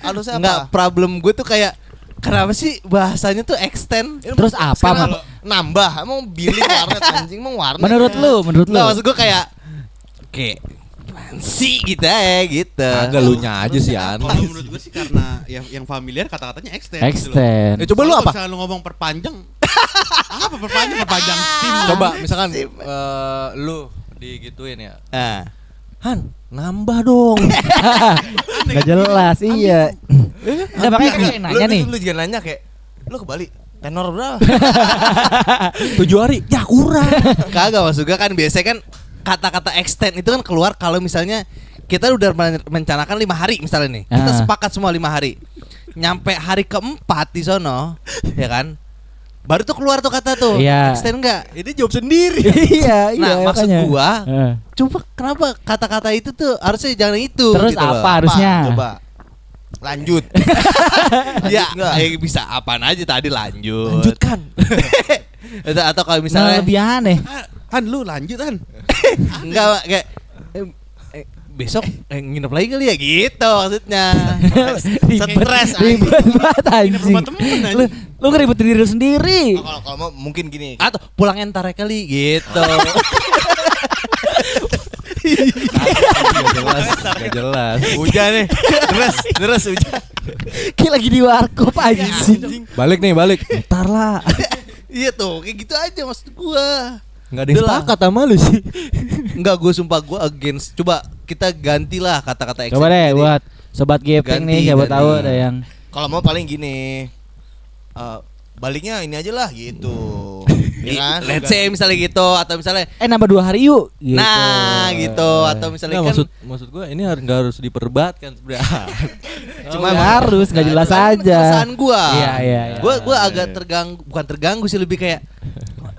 Harusnya enggak, apa? problem gue tuh kayak kenapa sih bahasanya tuh extend? Terus apa? Sekarang nambah, emang billing warnet anjing, emang warnet. Menurut lu? Enggak, maksud gue kayak gimana sih gitu gitu. Agak lu nya aja sih aneh. Kalau menurut gue sih karena yang familiar kata-katanya extend. Extend. Coba lu apa? Kalau misalnya lu ngomong perpanjang, apa perpanjang tim? Coba misalkan lu digituin ya. Nah, Han, nambah dong. Gak jelas, iya. Nah, makanya kan kayak nanya nih. Lu juga nanya kayak, lu ke Bali tenor berapa? 7 hari. Ya kurang. kagak, maksud gue kan biasanya kan kata-kata extend itu kan keluar kalau misalnya kita udah merencanakan 5 hari misalnya nih. Kita sepakat semua 5 hari. Nyampe hari keempat di sono, ya kan? Baru tuh keluar tuh kata tuh, Iya. extend enggak? Ini jawab sendiri. Iya, Nah, maksud makanya. gua, coba kenapa kata-kata itu tuh harusnya jangan itu Terus gitu loh. apa harusnya? Coba. Lanjut. Ya, nggak? bisa apaan aja tadi lanjut. Lanjutkan. Atau kalau Nah, misalnya lebih aneh. Han lu lanjut Han. enggak kayak besok nginep lagi kali ya gitu maksudnya. Stres Ribet banget anjing. rumah temen, anjing. Lu ngeribetin diri lu sendiri. Kalau mau mungkin gini. Atau pulang entar kali gitu. Gak jelas. Hujan nih. Deres hujan. Kayak lagi di warkop anjing. Balik nih, balik. Ntar lah. Iya tuh, kayak gitu aja maksud gua. Enggak ada yang sepakat sama lu sih. Enggak, gua sumpah gua against. Coba kita gantilah kata-kata Coba deh extend. buat sobat gepeng Ganti, nih, siapa ganti. tahu ada yang Kalau mau paling gini. Baliknya ini aja lah gitu. Ya kan? Let's say misalnya gitu atau misalnya nambah 2 hari yuk gitu. nah gitu atau misalnya Nggak, kan maksud gue ini nggak harus diperdebatkan sebenarnya. Cuma harus nggak jelas aja. perasaan gua. Iya. Gua agak terganggu, bukan terganggu sih, lebih kayak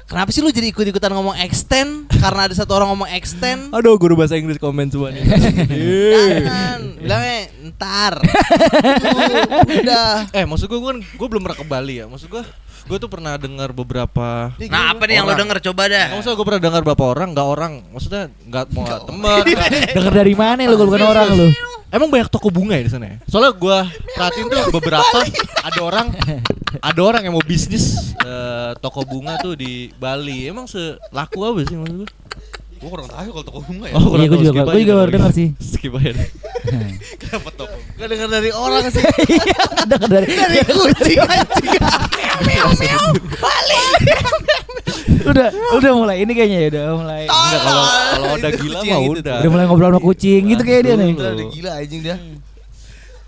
kenapa sih lu jadi ikut-ikutan ngomong extend karena ada satu orang ngomong extend? Aduh, guru bahasa Inggris komen semua nih. Jangan, bilangnya ntar. Tuh, udah. Maksud gue kan gue belum pernah ke Bali ya. Maksud gue tuh pernah dengar beberapa. Nah, apa nih yang lu denger coba dah. Nggak, maksudnya gue pernah dengar beberapa orang, nggak orang, maksudnya nggak mau temen. Dengar dari mana lu kalau bukan orang lu? Emang banyak toko bunga ya di sana ya? Soalnya gue perhatiin tuh beberapa ada orang yang mau bisnis toko bunga tuh di Bali. Emang selaku apa sih maksud gue? Gue kurang tahu kalau toko bunga ya. Oh, Iya, gue juga baru dengar sih. Skip aja deh. Kenapa toko? Gak denger dari orang sih. Dengar dari Kucing anjing. udah mulai ini kayaknya ya, udah mulai. Enggak, kalau udah Itu gila kucing mah yang itu udah. Udah mulai ngobrol sama kucing gitu kayak dia nih. Udah gila anjing dia.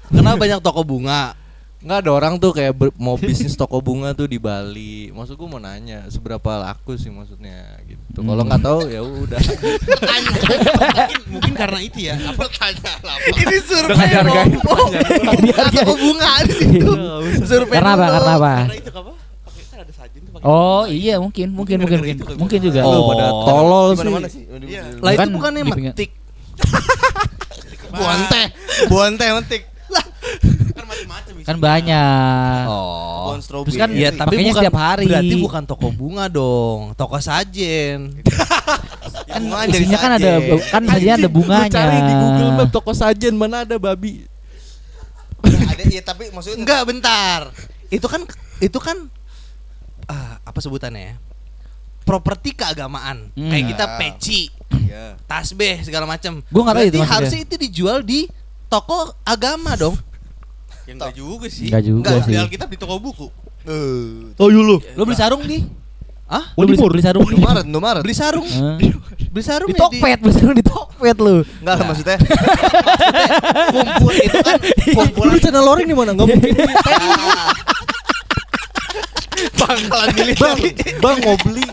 Kenapa banyak toko bunga? Nggak, ada orang tuh kayak mau bisnis toko bunga tuh di Bali. Maksud gue mau nanya seberapa laku sih maksudnya gitu. Kalau nggak tahu ya udah. Mungkin karena itu ya. Apa tanya lah? Ini survei hargain ngomong. Toko bunga di situ. Survei Karena apa? dulu. Karena apa? Karena itu apa? Pakai kan ada sajen tuh pakai. Oh iya mungkin juga. Lu pada tolol Di sih. mana-mana sih? Iya. Lah itu Kan bukannya di pinggir- metik. Bonte metik. Kan macam-macam. Kan banyak. Oh. Pohon strawberry. Terus kan Iya, tapi pakainya bukan setiap hari. Berarti bukan toko bunga dong, toko sajen. Kan Bunga jadi isinya kan ada sajen. kan sajinya ada bunganya. Lu cari di Google Map toko sajen mana ada babi. ada ya tapi maksudnya Enggak, bentar. Itu kan apa sebutannya ya? Properti keagamaan. Kayak kita peci, Iya. tasbih segala macam. Gua nggak tahu itu maksudnya. Harusnya itu dijual di toko agama dong. Yang enggak juga sih. Enggak juga Enggak, sih. di Alkitab di toko buku. Oh yulu. Lu beli sarung di? Hah? Lu beli sarung di? Indomaret. Beli sarung. Beli sarung Di ya Tokped, beli sarung di Tokped lu. Enggak lah maksudnya. kumpul itu kan kumpulan Lu channel loring di mana? Enggak mungkin. Pangkalan militer. Bang mau beli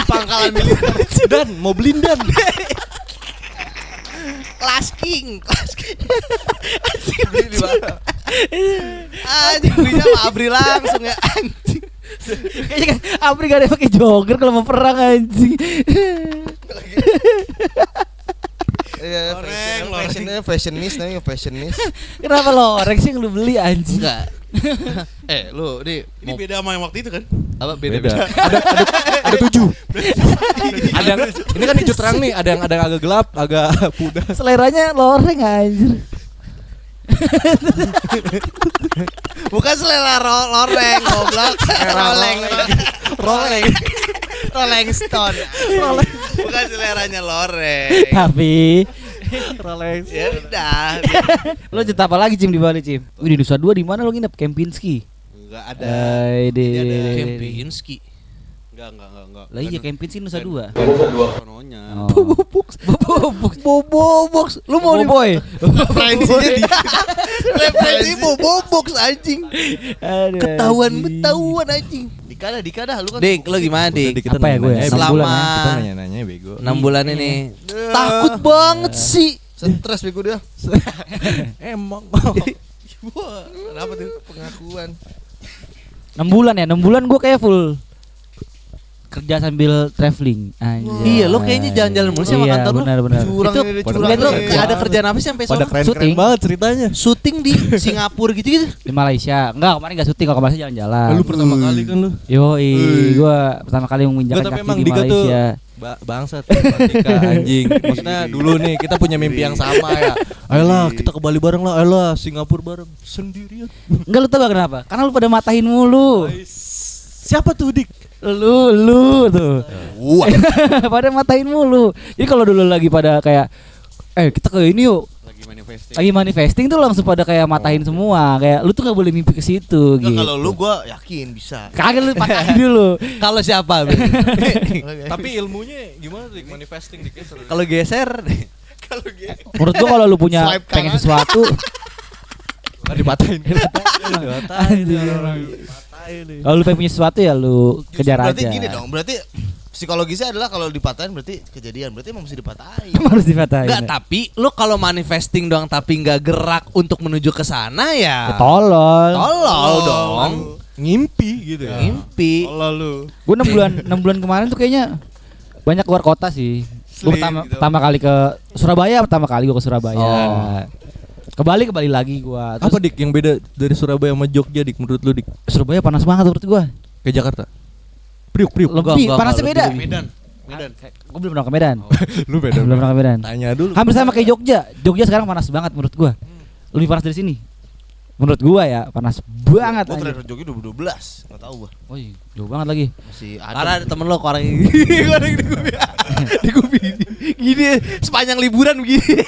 Pangkalan militer. dan mau beli dan. Class King. Beli di mana? Anjing belinya sama Abri langsung ya anjing. Kayaknya kan Apri gak ada yang pakai jogger kalau mau perang anjing. Iya, fashionist namanya fashionist. Kenapa loreng sih yang lu beli anjing? Enggak. Lu Ini beda sama yang waktu itu kan? apa Beda. Ada 7. Ada yang ini kan hijau terang nih, ada yang agak gelap, agak pudar. Seleranya loreng anjir. Bukan selera loreng, goblok. Rolling Stone. Bukan seleranya loreng. Tapi Rolex. Ya udah. lo cerita apa lagi Cim di Bali Cim? Di Nusa Dua di mana lo nginep? Kempinski. Enggak ada. Kempinski. Enggak. Lah iya Kempinski Nusa Dua. Sononya. Bobobox. Lu mau di boy? Referensinya di referensi bobobox anjing. Ketahuan anjing. Dikada lu kan. Dik, lo gimana Dik? Apa ya gue ya? Selama Kita nanya bego. 6 bulan ini. Takut banget sih. Stres bego dia. Emang. Wah, kenapa tuh pengakuan? 6 bulan ya, 6 bulan gue kayak full kerja sambil traveling. Iya, lo kayaknya jalan-jalan mulu sama kantor lo. Benar. Curang Itu ini Curang lo ada kerjaan apa sih sampai Pada sono? keren Syuting. banget ceritanya. Syuting di Singapura gitu-gitu. di Malaysia. Enggak, kemarin enggak syuting, kalau ke Malaysia jalan-jalan. Lu pertama kali kan lu. Yoi, gue pertama kali menginjakan Tapi kaki emang di Dika tuh Malaysia. bangsat Dika anjing. Maksudnya dulu nih kita punya mimpi yang sama ya. Ayolah kita ke Bali bareng lah. Ayolah Singapura bareng sendirian. Enggak, lu tau gak kenapa? Karena lu pada matahin mulu. Siapa tuh Dik? Lu tuh. Pada matahin mulu. Jadi kalau dulu lagi pada kayak kita ke ini yuk. Lagi manifesting tuh langsung pada kayak matahin semua. Kayak lu tuh gak boleh mimpi ke situ gitu. Kalau lu gua yakin bisa. Kagak, lu patahin dulu. Kalau siapa? Tapi ilmunya gimana Dik manifesting Dik? Kalau geser Menurut gua kalau lu punya Swipe pengen kanan. sesuatu Kan dipatahin. kalau lu pengen punya sesuatu ya lu kejar Berarti aja. gini dong, berarti psikologisnya adalah kalau dipatahin berarti kejadian, berarti emang mesti dipatahin. Harus dipatahin. Enggak, tapi lu kalau manifesting doang tapi enggak gerak untuk menuju ke sana ya. Tolol. Tolol dong. Ngimpi gitu ya. Mimpi. Gue 6 bulan kemarin tuh kayaknya banyak keluar kota sih. Gue pertama kali ke Surabaya, gue ke Surabaya. Ke Bali lagi gue. Apa Dik yang beda dari Surabaya sama Jogja Dik menurut lu Dik? Surabaya panas banget menurut gue. Ke Jakarta. Priuk. Lebih panasnya beda. Medan. Gue belum pernah ke Medan. Lu beda. Belum pernah ke Medan. Tanya dulu. Hampir sama kayak Jogja. Jogja sekarang panas banget menurut gue. Lebih panas dari sini. Menurut gue ya panas banget. Gua anjir. terakhir Jogja 2012, enggak tahu gua. Oh iya, jauh banget lagi. Masih Karena ada. ada temen lo orang ini. Di Gubi. Gini sepanjang liburan begini.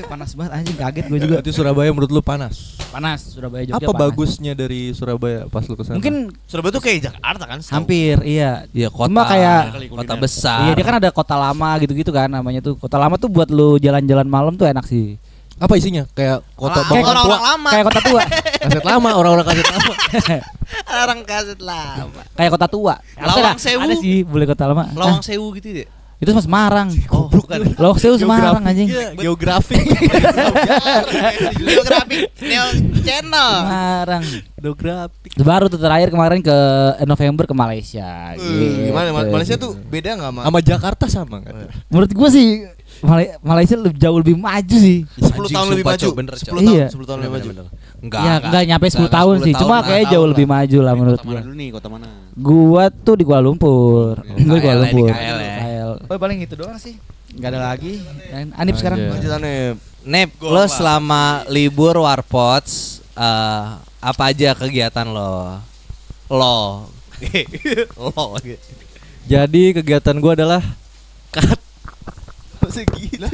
Panas banget anjing, kaget gue juga. Berarti Surabaya menurut lu panas. Panas, Surabaya Jogja Apa panas. bagusnya dari Surabaya pas lu kesana? Mungkin Surabaya tuh kayak Jakarta kan? setahu. hampir iya. Ya kota. Cuma kayak kota besar. iya, dia kan ada kota lama gitu-gitu kan namanya tuh. Kota lama tuh buat lu jalan-jalan malam tuh enak sih. apa isinya? Kayak kota Kayak bangunan tua. orang-orang lama. Kayak kota tua. Kaset lama, orang-orang kaset lama. Orang kaset lama. Kayak kota tua. Lawang Ada- Sewu. Ada sih, boleh kota lama. Lawang Ah, Sewu gitu deh. itu mas Semarang. Oh, bukan. Lawang Sewu Semarang anjing. Geografi. Geografi Neo Channel. Semarang. Geografi. Baru tuh terakhir kemarin ke November ke Malaysia. Gitu. Gimana Malaysia tuh beda enggak sama? Sama Jakarta sama kan? Menurut gua sih Malaysia jauh lebih maju sih. 10 tahun lebih maju. Bener, 10 Cok. tahun, Iya. 10 tahun lebih maju. Enggak. Ya enggak nyampe 10 tahun sih. Cuma kayak jauh lebih maju lah menurut Kota mana gua. dulu nih? Kota mana? Gua tuh di Kuala Lumpur. Gua di Kuala KL ya, Lumpur. di KL ya. KL. Oh, paling itu doang sih. Enggak ada lagi. Anip sekarang. Lanjutannya Nep, lo selama libur Warpots apa aja kegiatan lo? Lo. Lo. Jadi kegiatan gua adalah masih gila.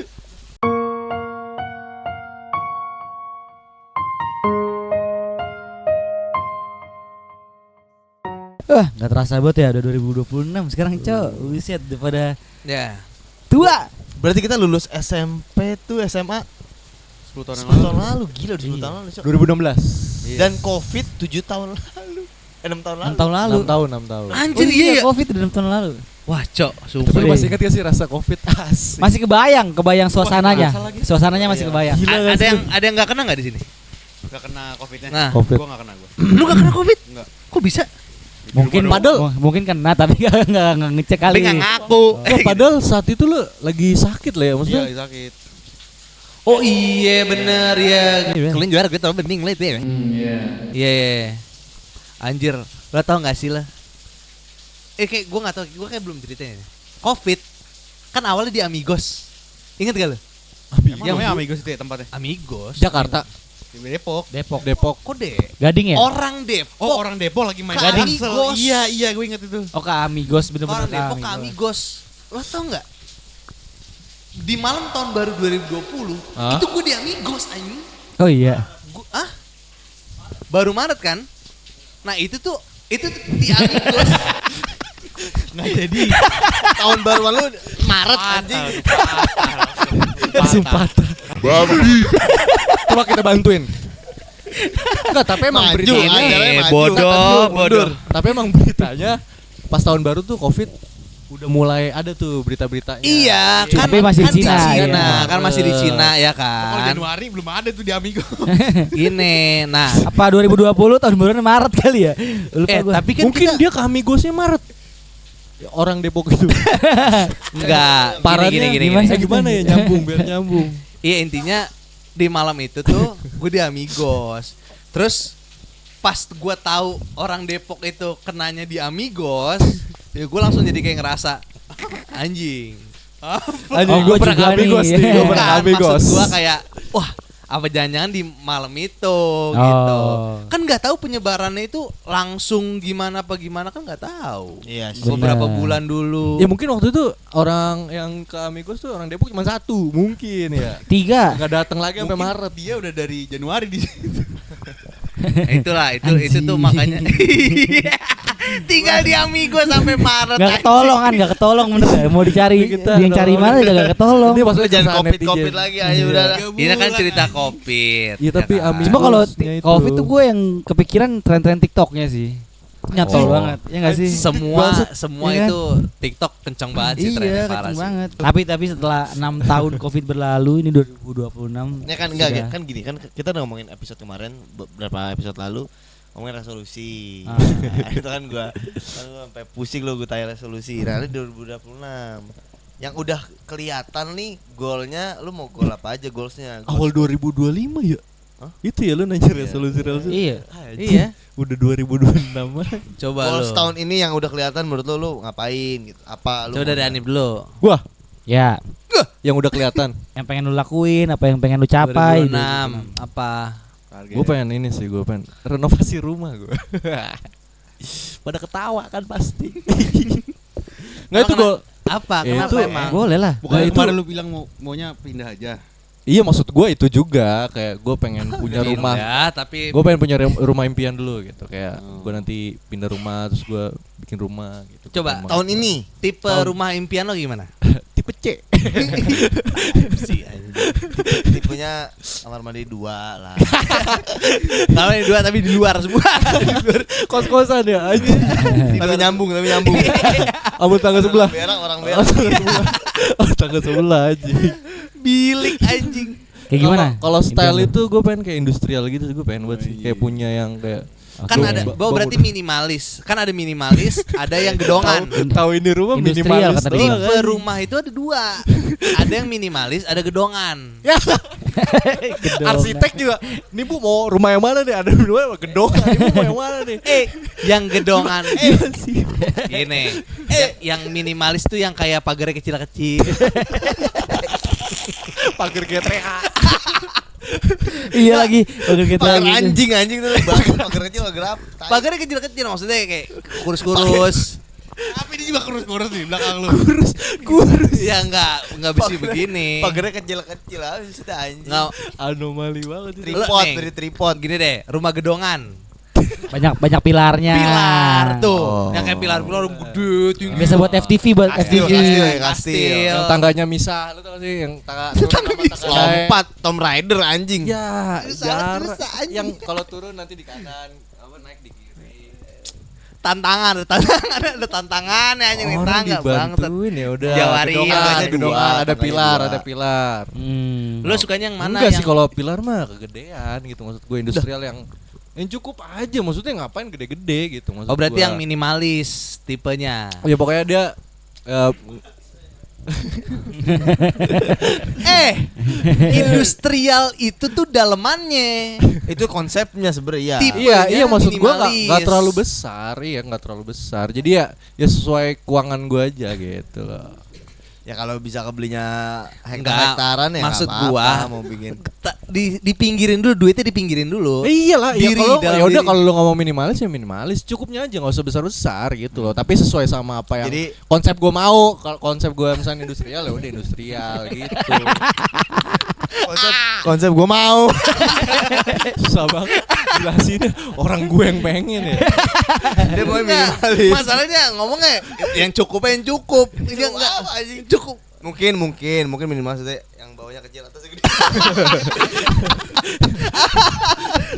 Enggak terasa banget ya udah 2026 sekarang, Cok. Buset, udah pada Ya. tua. Berarti kita lulus SMP tuh SMA 10 tahun 10 tahun lalu. Gila udah 10 tahun lalu. Cok. 2016. Dan Covid 7 tahun lalu. 6 tahun lalu. 6 tahun lalu. 6 tahun. Anjir iya ya. Covid udah 6 tahun lalu. Wah, Cok, Tapi sumpah. lu masih ingat gak sih rasa Covid? Asik. Masih kebayang suasananya. Suasananya masih kebayang. Ada yang enggak kena enggak di sini? Gak kena Covid-nya. Nah. Covid. Gua gak kena gua. Lu enggak kena Covid? Enggak. Kok bisa? Mungkin kena tapi enggak ngecek kali. Tapi nggak ngaku. Wah, padahal saat itu lu lagi sakit lah ya maksudnya. Iya, sakit. Oh iya bener ya. Kalian juara gue tau bening lah itu ya. Iya. Anjir, lo tau gak sih lah? Kayak gue gak tau, gue kayak belum ceritain. Covid kan awalnya di Amigos. Ingat gak lo? Yang namanya Amigos itu ya tempatnya. Amigos. Jakarta. Di Depok. Depok. Kok deh? Gading ya? Orang Depok. Oh, orang Depok lagi main Ke Amigos. Amigos. Iya, gue inget itu. Oh, ke Amigos Orang bener-bener Depok ke Amigos. Lo tau gak? Di malam tahun baru 2020 itu gue di Amigos anjing. Oh iya. Baru Maret kan? Nah itu tuh di Amigos. Nggak jadi. Tahun baruan lu Maret anjing. Sumpah. Babi. Coba kita bantuin. Enggak, tapi emang Maju, beritanya acaranya maju. bodoh. Tapi emang beritanya pas tahun baru tuh Covid udah mulai ada tuh berita-beritanya. Iya, kan Tapi masih di Cina, Cina, iya. kan masih di Cina ya Kalau kan. Januari belum ada tuh di Amigos. Gini, nah. Apa 2020 tahun baruan Maret kali ya? Lupa gua. Tapi kan Mungkin dia ke Amigosnya Maret. Ya, orang Depok itu. enggak. Parahnya Gini. gimana ya nyambung biar nyambung. Iya intinya di malam itu tuh gue di Amigos. Terus pas gue tahu orang Depok itu kenanya di Amigos, ya gue langsung jadi kayak ngerasa anjing. Anjing gua gue pernah juga ke Amigos nih. nih. Gue pernah ke Bukan, Amigos. maksud gue kayak wah apa jangan-jangan di malam itu gitu. Kan nggak tahu penyebarannya itu langsung gimana apa gimana kan nggak tahu. Iya sih. Beberapa Bener. bulan dulu. Ya mungkin waktu itu orang yang ke Amigos tuh orang Depok cuma satu mungkin ya. 3. Gak datang lagi sampai Mungkin Maret. Dia udah dari Januari di situ. Itulah itu tuh makanya tinggal di Amigos sampai Maret. Gak ketolong kan, gak ketolong bener gak? Mau dicari, yang cari mana juga gak ketolong. Ini maksudnya Jangan keresahan covid netizen. lagi aja udah. Ini kan cerita covid. Iya, tapi kan? Amigos- Cuma kalau Amigosnya itu. Covid tuh gue yang kepikiran tren-tren TikToknya sih. Nyantol Oh. banget, ya gak sih? Semua Iya kan? itu TikTok kencang banget sih trennya Iya, parah kenceng sih. banget. Tapi setelah 6 tahun Covid berlalu, ini 2026. Ya kan sudah. enggak kan gini kan kita udah ngomongin episode kemarin beberapa episode lalu ngomongin resolusi. Ah. Nah, itu kan gua sampai pusing lo gua tanya resolusi. Nah, ini 2026. Yang udah kelihatan nih golnya lu mau gol apa aja goalsnya. Awal 2025 ya? Hah? Itu ya lu nanya resolusi. Iya. Iya. Udah 2026 mah. Coba Goals lu. tahun ini yang udah kelihatan menurut lu ngapain gitu. Apa lu Coba dari Anip dulu. Gua Ya, yang udah kelihatan. yang pengen lu lakuin, apa yang pengen lu capai. 2026 apa? Gue pengen ini sih, gue pengen renovasi rumah gue. Pada ketawa kan pasti. Nggak itu gue. Apa? Ya, Kenapa itu emang? Boleh lah. Bukan itu- kemarin lu bilang maunya pindah aja. Iya maksud gue itu juga kayak gue pengen punya rumah. Ya, tapi Gue pengen punya rumah impian dulu gitu. Kayak gue nanti pindah rumah terus gue bikin rumah gitu. Coba, Rumah. tahun ini tipe rumah impian lo gimana? tipe C. sih tipenya kamar mandi 2 lah. Kalau yang dua tapi di luar semua. Kos-kosan ya aja. tapi nyambung. Abang tangga sebelah. Orang berak. Oh, tangga sebelah aja. Bilik anjing. Kayak gimana? Kalau style Impian lu? itu gue pengen kayak industrial gitu sih gue pengen buat sih kayak punya yang kayak Kan ada berarti minimalis. Kan ada minimalis, ada yang gedongan. tahu ini rumah Industrial minimalis kata doang dia. Tipe kan. rumah itu ada dua. Ada yang minimalis, ada gedongan. Arsitek juga. Nih Bu mau rumah yang mana nih? Ada dua gedongan. Ini Bu mau yang mana nih? Yang gedongan. Gini. Yang minimalis tuh yang kayak pagarnya kecil-kecil. Pagar GTA. Iya lagi. Oke kita Pagar lagi. anjing tuh bagus pagar kecil pagar apa? Pagarnya kecil-kecil maksudnya kayak kurus-kurus. Tapi ini juga kurus-kurus di belakang lu. Kurus. Ya enggak bisa begini. Pagarnya kecil-kecil aja sudah anjing. Nggak, Anomali banget ini. Tripod nih. dari tripod. gini deh, rumah gedongan. Banyak pilarnya. Pilar tuh. Oh. Yang kayak pilar-pilar gede tinggi. Biasa buat FTV, buat Kastil, FTV. kastil. Yang tangganya misah, lu tau gak sih yang tangga Lompat Tom Raider anjing. Ya, Susah, jar. susah, anjing. Yang kalau turun nanti di kanan, apa naik di kiri. Tantangan, ada tantangan ya anjing Orang tangga banget. dibantuin ya udah. Jawari, Gedongan, tangganya gedongan, dua, ada tangganya pilar, dua. ada pilar. Hmm. Lu sukanya yang mana? Enggak yang sih kalau pilar mah kegedean gitu maksud gue industrial yang Yang cukup aja, maksudnya ngapain gede-gede gitu maksud Oh berarti gua. yang minimalis tipenya. Ya pokoknya dia Industrial itu tuh dalemannya. Itu konsepnya sebenarnya. iya maksud gua minimalis. nggak terlalu besar, nggak terlalu besar. Jadi ya sesuai keuangan gua aja gitu loh. Ya kalau bisa kebelinya Enggak, hektar-hektaran ya maksud nggak gua apa-apa, mau bikin. Dipinggirin dulu, duitnya dipinggirin dulu. Iyalah, ya Diri, kalau dalam ya udah diri. kalau lu ngomong minimalis ya minimalis, cukupnya aja nggak usah besar-besar gitu loh. Tapi sesuai sama apa yang Jadi- konsep gua mau. Kalau konsep gua misalnya industrial ya udah industrial gitu. Konsep gua mau. Susah banget jelasinnya, orang gue yang pengen ya. Dia mau Enggak, minimalis. masalahnya ngomongnya yang cukup Dia enggak cukup. Mungkin minimal maksudnya yang bawahnya kecil atasnya gede.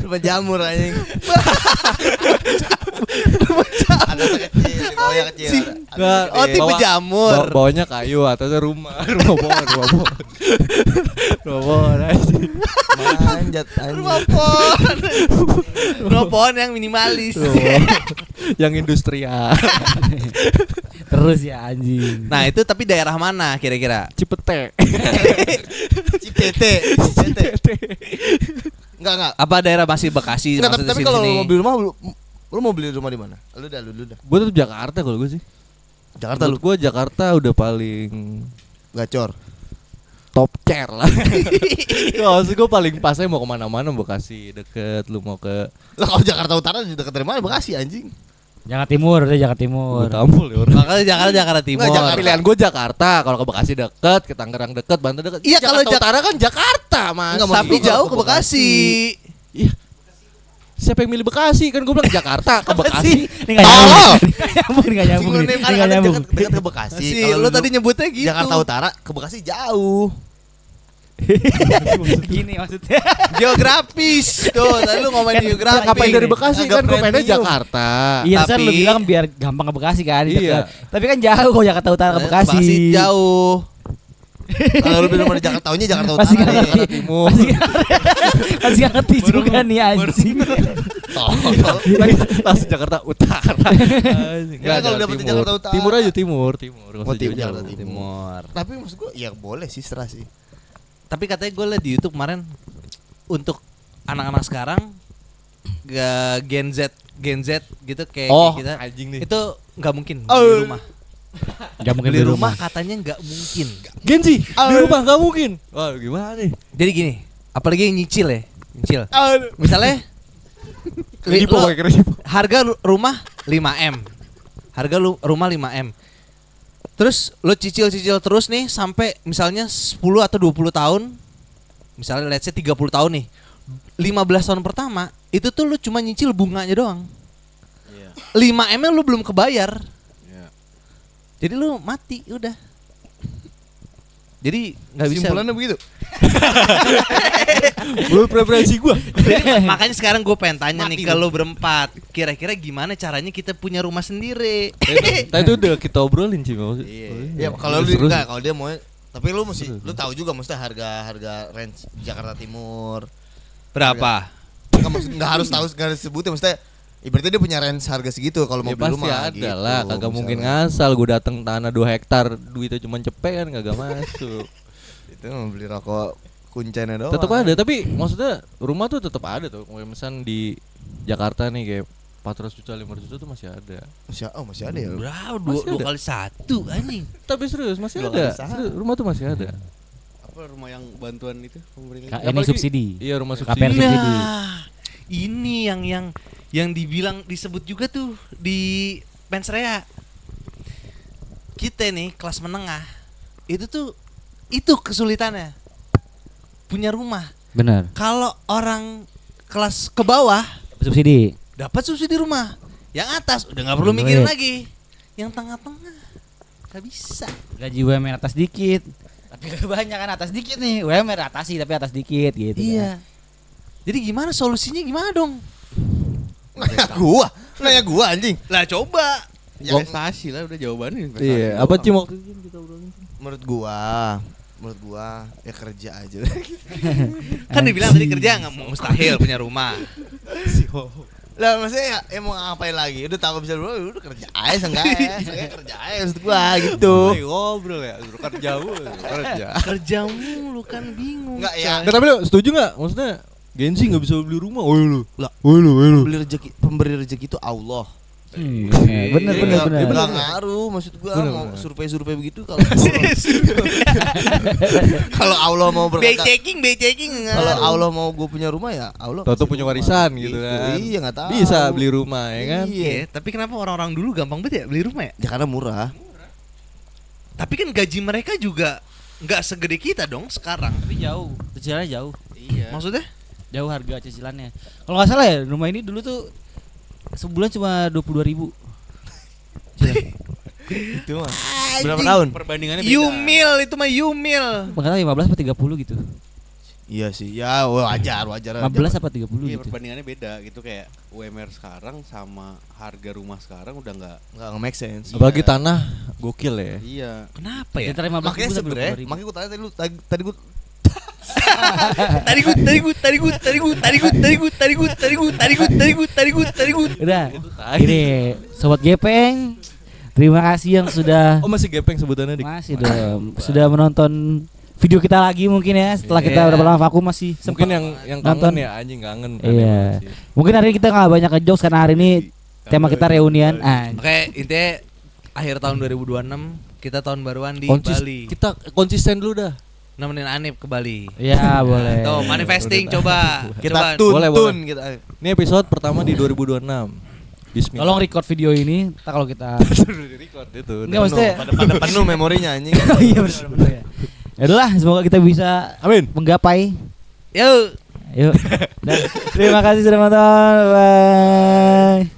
Rumah jamur anjing. Atasnya kecil, di bawahnya kecil. Nggak, Oh, tipe bawa- jamur. Bawahnya kayu, atasnya rumah pohon. Rumah pohon aja. Manjat anjing. Rumah pohon yang minimalis. Yang industrial. Terus ya anjing. Nah, itu tapi daerah mana kira-kira? Cipete. Cipete. Enggak. Apa daerah masih Bekasi Enggak, maksudnya tapi kalau sini-sini? mau beli rumah lu mau beli rumah di mana? Lu dah. Gue tetap Jakarta kalau gue sih. Jakarta lu Menurut gue Jakarta udah paling gacor. top chair lah. Maksud gue paling pasnya mau kemana-mana Bekasi deket, lu mau ke Lah kalau Jakarta Utara di dekat dari mana? Bekasi anjing. Jakarta Timur, udah Jakarta Timur. Tampul ya orang. Makanya Jakarta Timur. Nggak, Jakarta. Pilihan gue Jakarta, kalau ke Bekasi deket, ke Tangerang deket, Banten deket. Iya, kalau Jakarta Utara kan Jakarta mas. Nggak, maksud Tapi gua jauh kalau ke Bekasi. Iya. Siapa yang milih Bekasi? Kan gue bilang Jakarta ke Bekasi. Ini enggak nyambung. Ini enggak nyambung nih. Ini enggak nyambung. Dekat ke Bekasi. Si, Kalau lo tadi nyebutnya gitu. Jakarta Utara ke Bekasi jauh. Gini maksudnya. Geografis. Tuh, tadi lu ngomongin geografis. Ngapain dari Bekasi? Agak Kan gue pengennya premium. Jakarta. Iya, kan Tapi- lu bilang biar gampang ke Bekasi kan. Iya. Tapi kan jauh kok Jakarta Utara ke Bekasi. jauh. Kalau lu beli rumah di Jakarta, taunya Jakarta Utara. Masih nggak nih. ngerti. Timur. Masih nggak ngerti juga nih anjing. Langsung Jakarta Utara. Ya, kalau dapet di Jakarta Utara. Timur aja timur. Nggak Oh, usah timur, jauh-jauh. Jakarta Timur. Tapi maksud gua ya boleh sih, serah sih. Tapi katanya gue liat di YouTube kemarin untuk anak-anak sekarang Gen Z gitu kayak Oh, kita anjing nih. itu nggak mungkin Oh. beli rumah. Enggak mungkin Beli di rumah rumah. katanya nggak mungkin. Genzi, di rumah nggak mungkin. Wah gimana nih? Jadi gini, apalagi yang nyicil ya, nyicil. Misalnya Kredipo lo- pakai kredipo. harga rumah 5M. Harga rumah 5M. Terus lo cicil-cicil terus nih sampai misalnya 10 atau 20 tahun. Misalnya let's say 30 tahun nih. 15 tahun pertama itu tuh lo cuma nyicil bunganya doang. 5M-nya lo belum kebayar. Jadi lo mati udah. Jadi nggak bisa. Simpulannya begitu. Menurut preferensi gue. Makanya sekarang gue pengen tanya nih ke lo berempat, kira-kira gimana caranya kita punya rumah sendiri? Tadi itu udah kita obrolin sih maksud. Ya kalau lu Terus. enggak, kalau dia mau tapi lu mesti lu tahu juga mesti harga range Jakarta Timur. Berapa? Enggak harus tahu segala disebutnya mesti ibaratnya dia punya range harga segitu kalau mau Ya beli pasti rumah ada gitu, lah, kagak misalnya. mungkin ngasal gue dateng tanah 2 hektar duitnya cuma cepet kan kagak masuk. Itu mau beli rokok kuncennya doang. Tetap ada, tapi maksudnya rumah tuh tetap ada tuh. Kayak misalnya di Jakarta nih kayak 400 juta, 500 juta tuh masih ada. Masih ada ya. Berapa? Masih Dua ada. kali satu anjing. Tapi serius masih Dua ada. kali sehari. Serius, rumah tuh masih ada. Apa rumah yang bantuan itu pemerintah? Ini Apalagi- subsidi. Iya, rumah KPR subsidi. subsidi. Nah, ini yang dibilang disebut juga tuh di Pensrea. Kita nih kelas menengah itu kesulitannya punya rumah. Benar. Kalau orang kelas ke bawah Subsidi. dapat subsidi rumah, yang atas udah nggak perlu Duit. mikirin lagi, yang tengah-tengah nggak bisa. Gaji UMR atas dikit. Tapi kebanyakan atas dikit nih. UMR atas sih tapi atas dikit gitu. Iya. Jadi gimana solusinya gimana dong? Nanya gua anjing. Lah coba. Investasi lah udah jawabannya investasi. Iya, apa doang. Cimo? Menurut gua menurut gua ya kerja aja. Kan dibilang tadi kerja nggak mustahil punya rumah. Lah maksudnya ya mau ngapain lagi? Udah tahu bisa dulu, udah kerja aja seenggaknya. Seenggaknya kerja aja maksud gua gitu. Ngobrol ya, kan jauh kerja. Kerja mulu kan bingung. Enggak ya. Nggak, tapi lu setuju nggak? Maksudnya Gensi nggak bisa beli rumah, woi lu. Lah, Woi lu. pemberi rezeki itu Allah. Bener. Enggak ngaruh maksud gua Bener, mau bener. survei begitu kalau kalau Allah mau berkata Checking kalau Allah mau gua punya rumah ya Allah Toto kasih punya rumah. warisan gitu kan. Iya enggak tahu. Bisa beli rumah ya kan. Iya, tapi kenapa orang-orang dulu gampang banget ya beli rumah ya? Ya karena murah. Tapi kan gaji mereka juga nggak segede kita dong sekarang. Tapi jauh, cicilannya jauh. Iya. Maksudnya? Jauh harga cicilannya. Kalau nggak salah ya rumah ini dulu tuh sebulan cuma 22.000. Itu mah. Berapa tahun? Perbandingannya beda. Yumil itu mah Yumil. Makanya 15 apa 30 gitu. Iya sih. Ya wajar. 15 apa 30 Iya, gitu. perbandingannya beda gitu kayak UMR sekarang sama harga rumah sekarang udah Enggak make sense. Apalagi tanah gokil ya. iya. Kenapa ya? Antara 15.000 Makanya sampai sebenarnya 20.000. makanya gua tanya tadi gua Udah. Ini sobat gepeng. Terima kasih yang sudah Oh masih gepeng sebutannya dik. masih dong sudah menonton video kita lagi mungkin ya setelah kita Iya. udah lama vakum masih Mungkin sempat yang nonton. kangen ya anjing kangen. kan Iya. emang sih. Mungkin hari ini kita nggak banyak ngejokes karena hari ini tema kita reunian. Makanya intinya akhir tahun 2026 kita tahun baruan di Bali. Kita konsisten dulu dah. Nemenin Anip ke Bali. Ya boleh. Tuh, manifesting coba. kita Coba. Boleh. kita. Ini episode pertama di 2026. Bismillah. Tolong record video ini. Ntar kalau kita record itu. Enggak maksudnya. pada penuh memorinya anjing. Oh iya benar ya. Ya udahlah, semoga kita bisa Amin. menggapai. Yuk. Yuk. Dan terima kasih sudah menonton. Bye.